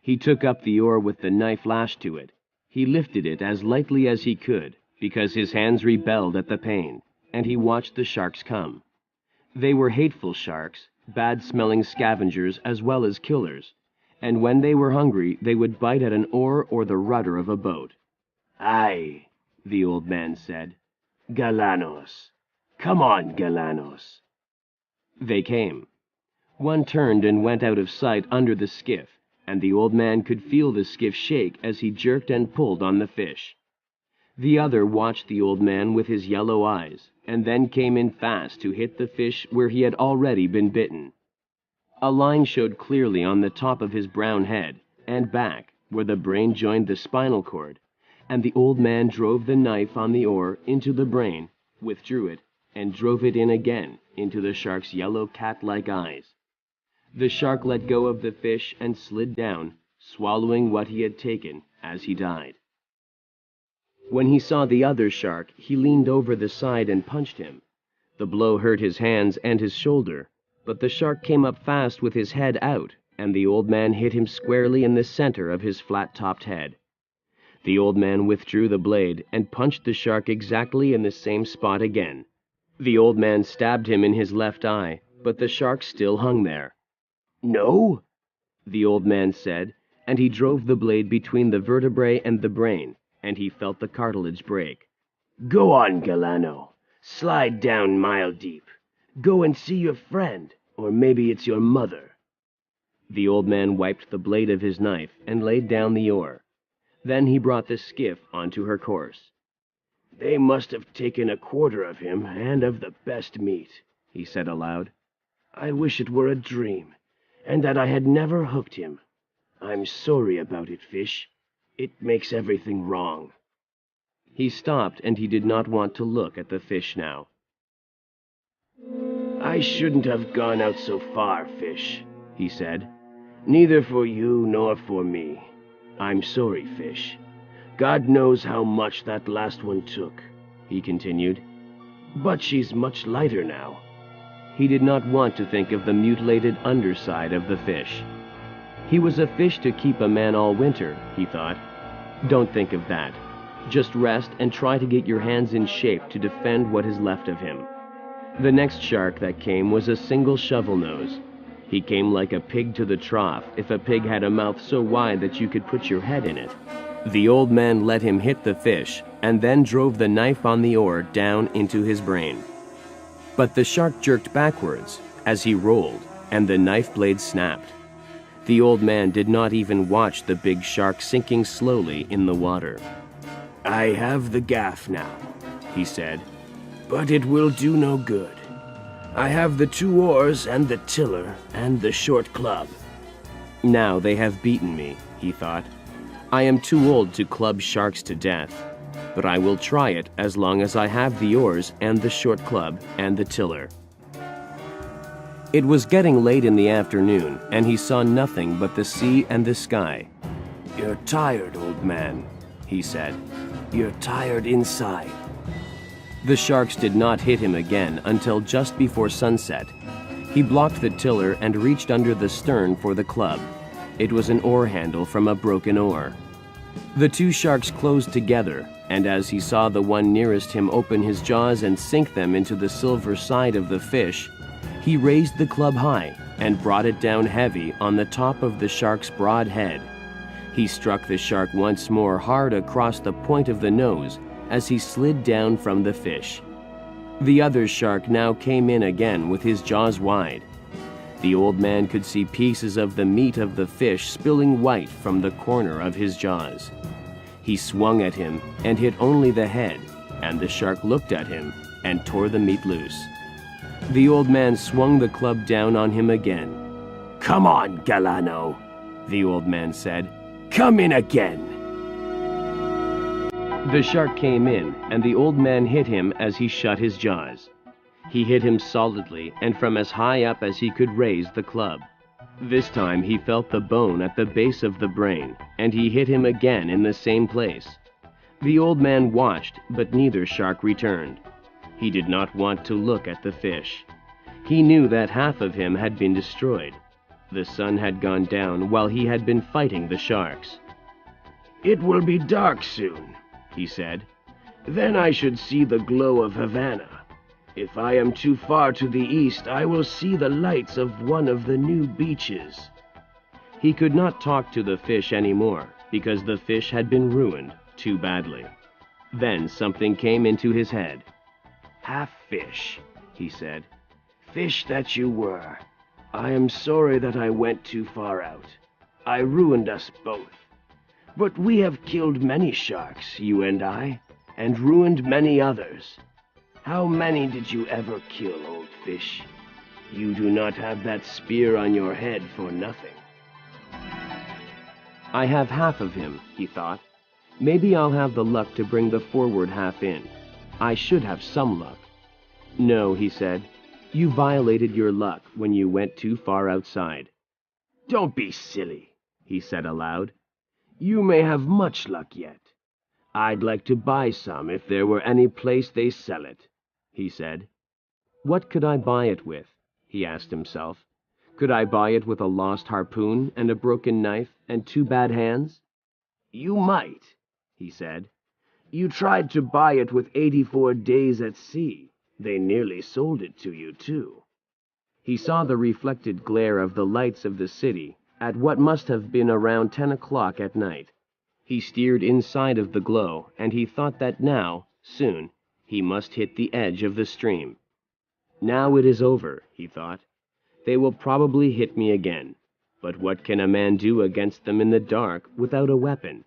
He took up the oar with the knife lashed to it. He lifted it as lightly as he could, because his hands rebelled at the pain, and he watched the sharks come. They were hateful sharks, bad-smelling scavengers as well as killers, and when they were hungry they would bite at an oar or the rudder of a boat. "Aye," the old man said. "Galanos. Come on, Galanos." They came. One turned and went out of sight under the skiff, and the old man could feel the skiff shake as he jerked and pulled on the fish. The other watched the old man with his yellow eyes, and then came in fast to hit the fish where he had already been bitten. A line showed clearly on the top of his brown head and back, where the brain joined the spinal cord, and the old man drove the knife on the oar into the brain, withdrew it, and drove it in again into the shark's yellow cat-like eyes. The shark let go of the fish and slid down, swallowing what he had taken as he died. When he saw the other shark, he leaned over the side and punched him. The blow hurt his hands and his shoulder, but the shark came up fast with his head out, and the old man hit him squarely in the center of his flat-topped head. The old man withdrew the blade and punched the shark exactly in the same spot again. The old man stabbed him in his left eye, but the shark still hung there. "No," the old man said, and he drove the blade between the vertebrae and the brain, and he felt the cartilage break. "Go on, Galano. Slide down mile deep. Go and see your friend, or maybe it's your mother." The old man wiped the blade of his knife and laid down the oar. Then he brought the skiff onto her course. "They must have taken a quarter of him and of the best meat," he said aloud. "I wish it were a dream, and that I had never hooked him. I'm sorry about it, fish. It makes everything wrong." He stopped, and he did not want to look at the fish now. "I shouldn't have gone out so far, fish," he said. "Neither for you nor for me. I'm sorry, fish. God knows how much that last one took," he continued. "But she's much lighter now." He did not want to think of the mutilated underside of the fish. He was a fish to keep a man all winter, he thought. Don't think of that. Just rest and try to get your hands in shape to defend what is left of him. The next shark that came was a single shovel nose. He came like a pig to the trough, if a pig had a mouth so wide that you could put your head in it. The old man let him hit the fish, and then drove the knife on the oar down into his brain. But the shark jerked backwards as he rolled, and the knife blade snapped. The old man did not even watch the big shark sinking slowly in the water. "I have the gaff now," he said, "but it will do no good. I have the 2 oars and the tiller and the short club." Now they have beaten me, he thought. I am too old to club sharks to death, but I will try it as long as I have the oars and the short club and the tiller. It was getting late in the afternoon, and he saw nothing but the sea and the sky. "You're tired, old man," he said. "You're tired inside." The sharks did not hit him again until just before sunset. He blocked the tiller and reached under the stern for the club. It was an oar handle from a broken oar. The 2 sharks closed together, and as he saw the one nearest him open his jaws and sink them into the silver side of the fish, he raised the club high and brought it down heavy on the top of the shark's broad head. He struck the shark once more hard across the point of the nose as he slid down from the fish. The other shark now came in again with his jaws wide. The old man could see pieces of the meat of the fish spilling white from the corner of his jaws. He swung at him and hit only the head, and the shark looked at him and tore the meat loose. The old man swung the club down on him again. "Come on, Galano," the old man said. "Come in again." The shark came in, and the old man hit him as he shut his jaws. He hit him solidly and from as high up as he could raise the club. This time he felt the bone at the base of the brain, and he hit him again in the same place. The old man watched, but neither shark returned. He did not want to look at the fish. He knew that half of him had been destroyed. The sun had gone down while he had been fighting the sharks. "It will be dark soon," he said. "Then I should see the glow of Havana. If I am too far to the east, I will see the lights of one of the new beaches." He could not talk to the fish anymore, because the fish had been ruined too badly. Then something came into his head. "Half fish," he said. "Fish that you were. I am sorry that I went too far out. I ruined us both. But we have killed many sharks, you and I. and ruined many others. How many did you ever kill, old fish? You do not have that spear on your head for nothing." "I have half of him," he thought. "Maybe I'll have the luck to bring the forward half in. I should have some luck." "No," he said. "You violated your luck when you went too far outside." "Don't be silly," he said aloud. "You may have much luck yet. I'd like to buy some if there were any place they sell it," he said. What could I buy it with? He asked himself. Could I buy it with a lost harpoon and a broken knife and 2 bad hands? "You might," he said. "You tried to buy it with 84 days at sea. They nearly sold it to you, too." He saw the reflected glare of the lights of the city at what must have been around 10 o'clock at night. He steered inside of the glow, and he thought that now, soon, he must hit the edge of the stream. "Now it is over," he thought. "They will probably hit me again. But what can a man do against them in the dark without a weapon?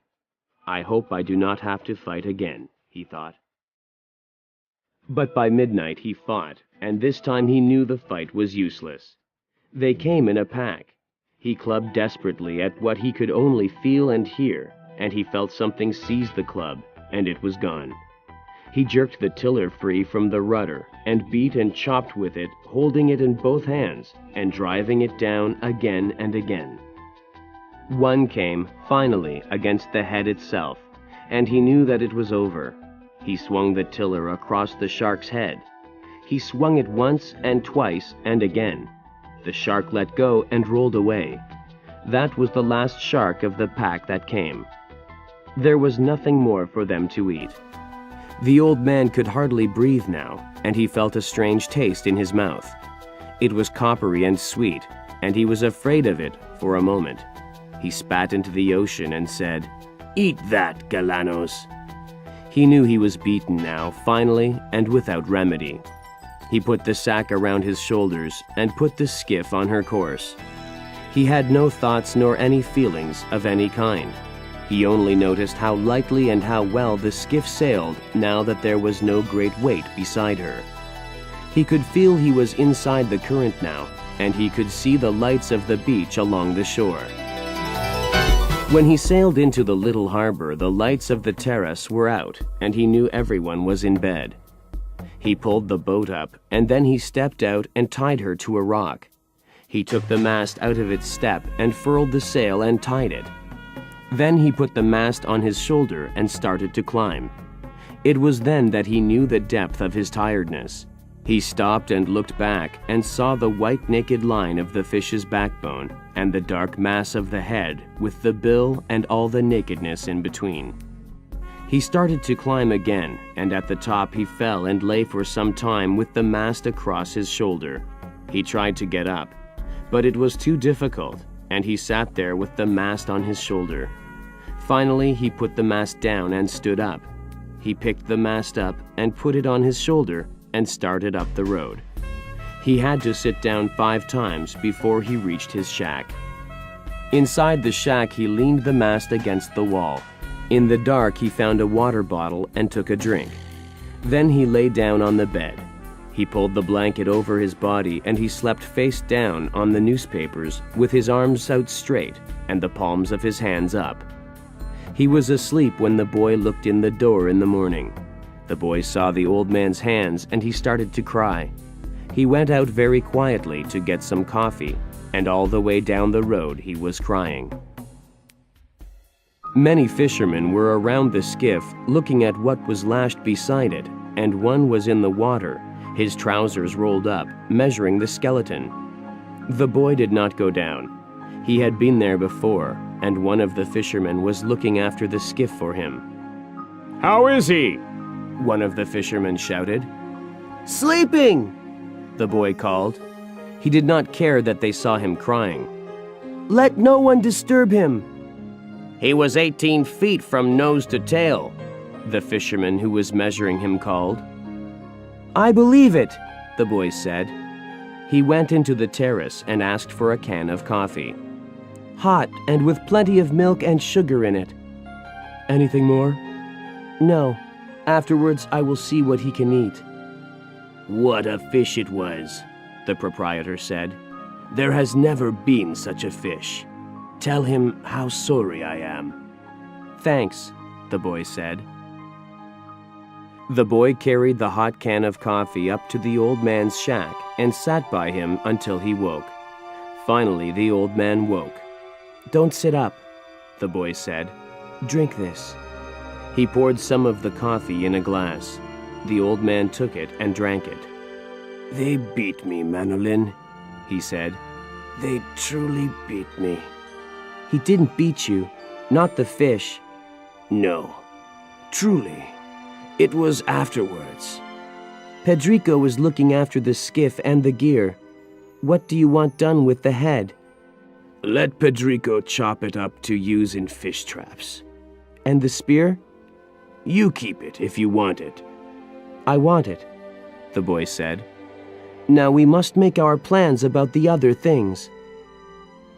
I hope I do not have to fight again," he thought. But by midnight he fought, and this time he knew the fight was useless. They came in a pack. He clubbed desperately at what he could only feel and hear, and he felt something seize the club, and it was gone. He jerked the tiller free from the rudder and beat and chopped with it, holding it in both hands and driving it down again and again. One came, finally, against the head itself, and he knew that it was over. He swung the tiller across the shark's head. He swung it once and twice and again. The shark let go and rolled away. That was the last shark of the pack that came. There was nothing more for them to eat. The old man could hardly breathe now, and he felt a strange taste in his mouth. It was coppery and sweet, and he was afraid of it for a moment. He spat into the ocean and said, "Eat that, Galanos." He knew he was beaten now, finally, and without remedy. He put the sack around his shoulders and put the skiff on her course. He had no thoughts nor any feelings of any kind. He only noticed how lightly and how well the skiff sailed now that there was no great weight beside her. He could feel he was inside the current now, and he could see the lights of the beach along the shore. When he sailed into the little harbor, the lights of the terrace were out, and he knew everyone was in bed. He pulled the boat up, and then he stepped out and tied her to a rock. He took the mast out of its step and furled the sail and tied it. Then he put the mast on his shoulder and started to climb. It was then that he knew the depth of his tiredness. He stopped and looked back and saw the white naked line of the fish's backbone and the dark mass of the head with the bill and all the nakedness in between. He started to climb again, and at the top he fell and lay for some time with the mast across his shoulder. He tried to get up, but it was too difficult, and he sat there with the mast on his shoulder. Finally, he put the mast down and stood up. He picked the mast up and put it on his shoulder and started up the road. He had to sit down 5 times before he reached his shack. Inside the shack, he leaned the mast against the wall. In the dark, he found a water bottle and took a drink. Then he lay down on the bed. He pulled the blanket over his body and he slept face down on the newspapers with his arms out straight and the palms of his hands up. He was asleep when the boy looked in the door in the morning. The boy saw the old man's hands and he started to cry. He went out very quietly to get some coffee, and all the way down the road he was crying. Many fishermen were around the skiff looking at what was lashed beside it, and one was in the water, his trousers rolled up, measuring the skeleton. The boy did not go down. He had been there before, and one of the fishermen was looking after the skiff for him. "How is he?" one of the fishermen shouted. "Sleeping," the boy called. He did not care that they saw him crying. "Let no one disturb him." "He was 18 feet from nose to tail," the fisherman who was measuring him called. "I believe it," the boy said. He went into the terrace and asked for a can of coffee. "Hot and with plenty of milk and sugar in it." "Anything more?" "No." Afterwards, I will see what he can eat." "What a fish it was," the proprietor said. "There has never been such a fish. Tell him how sorry I am." "Thanks," the boy said. The boy carried the hot can of coffee up to the old man's shack and sat by him until he woke. Finally, the old man woke. "Don't sit up," the boy said. "Drink this." He poured some of the coffee in a glass. The old man took it and drank it. "They beat me, Manolin," he said. "They truly beat me." "He didn't beat you, not the fish." "No, truly. It was afterwards." "Pedrico was looking after the skiff and the gear. What do you want done with the head?" "Let Pedrico chop it up to use in fish traps." "And the spear?" "You keep it if you want it." "I want it," the boy said. "Now we must make our plans about the other things."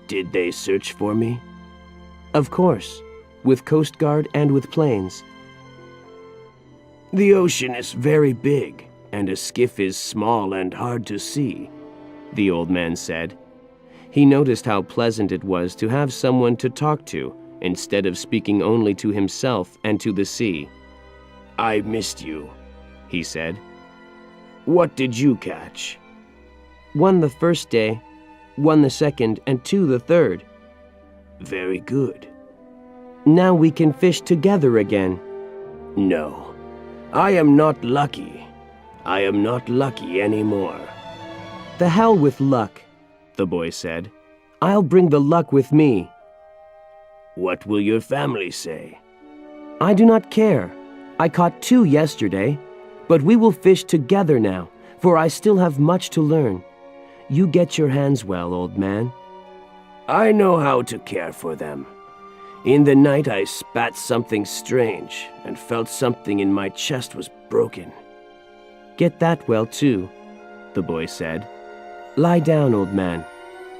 "Did they search for me?" "Of course, with Coast Guard and with planes." "The ocean is very big, and a skiff is small and hard to see," the old man said. He noticed how pleasant it was to have someone to talk to, instead of speaking only to himself and to the sea. "I missed you," he said. "What did you catch?" "One the first day, one the second, and two the third." "Very good." "Now we can fish together again." "No, I am not lucky. I am not lucky anymore." "The hell with luck," the boy said. "I'll bring the luck with me." "What will your family say?" "I do not care. I caught two yesterday, but we will fish together now, for I still have much to learn. You get your hands well, old man." "I know how to care for them. In the night I spat something strange and felt something in my chest was broken." "Get that well too," the boy said. "Lie down, old man.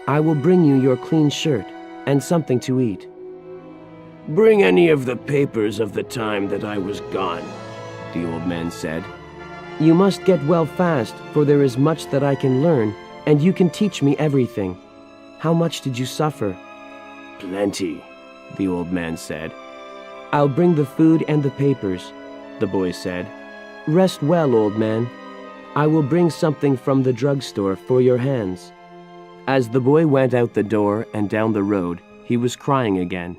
I will bring you your clean shirt and something to eat." "Bring any of the papers of the time that I was gone," the old man said. "You must get well fast, for there is much that I can learn, and you can teach me everything. How much did you suffer?" "Plenty," the old man said. "I'll bring the food and the papers," the boy said. "Rest well, old man. I will bring something from the drugstore for your hands." As the boy went out the door and down the road, he was crying again.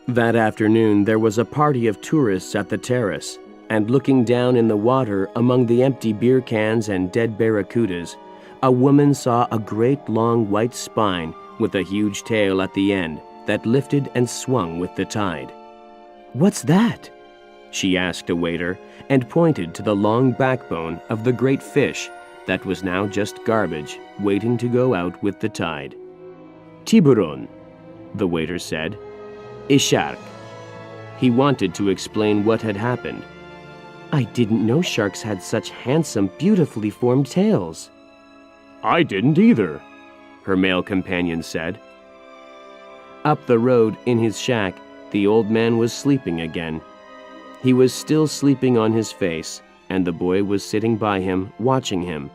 That afternoon there was a party of tourists at the terrace, and looking down in the water among the empty beer cans and dead barracudas, a woman saw a great long white spine with a huge tail at the end that lifted and swung with the tide. "What's that?" she asked a waiter, and pointed to the long backbone of the great fish that was now just garbage waiting to go out with the tide. "Tiburon," the waiter said. "A shark." He wanted to explain what had happened. "I didn't know sharks had such handsome, beautifully formed tails." "I didn't either," her male companion said. Up the road, in his shack, the old man was sleeping again. He was still sleeping on his face, and the boy was sitting by him, watching him.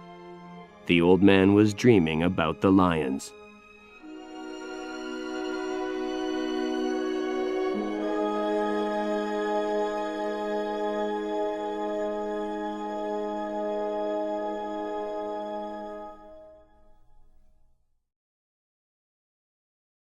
The old man was dreaming about the lions.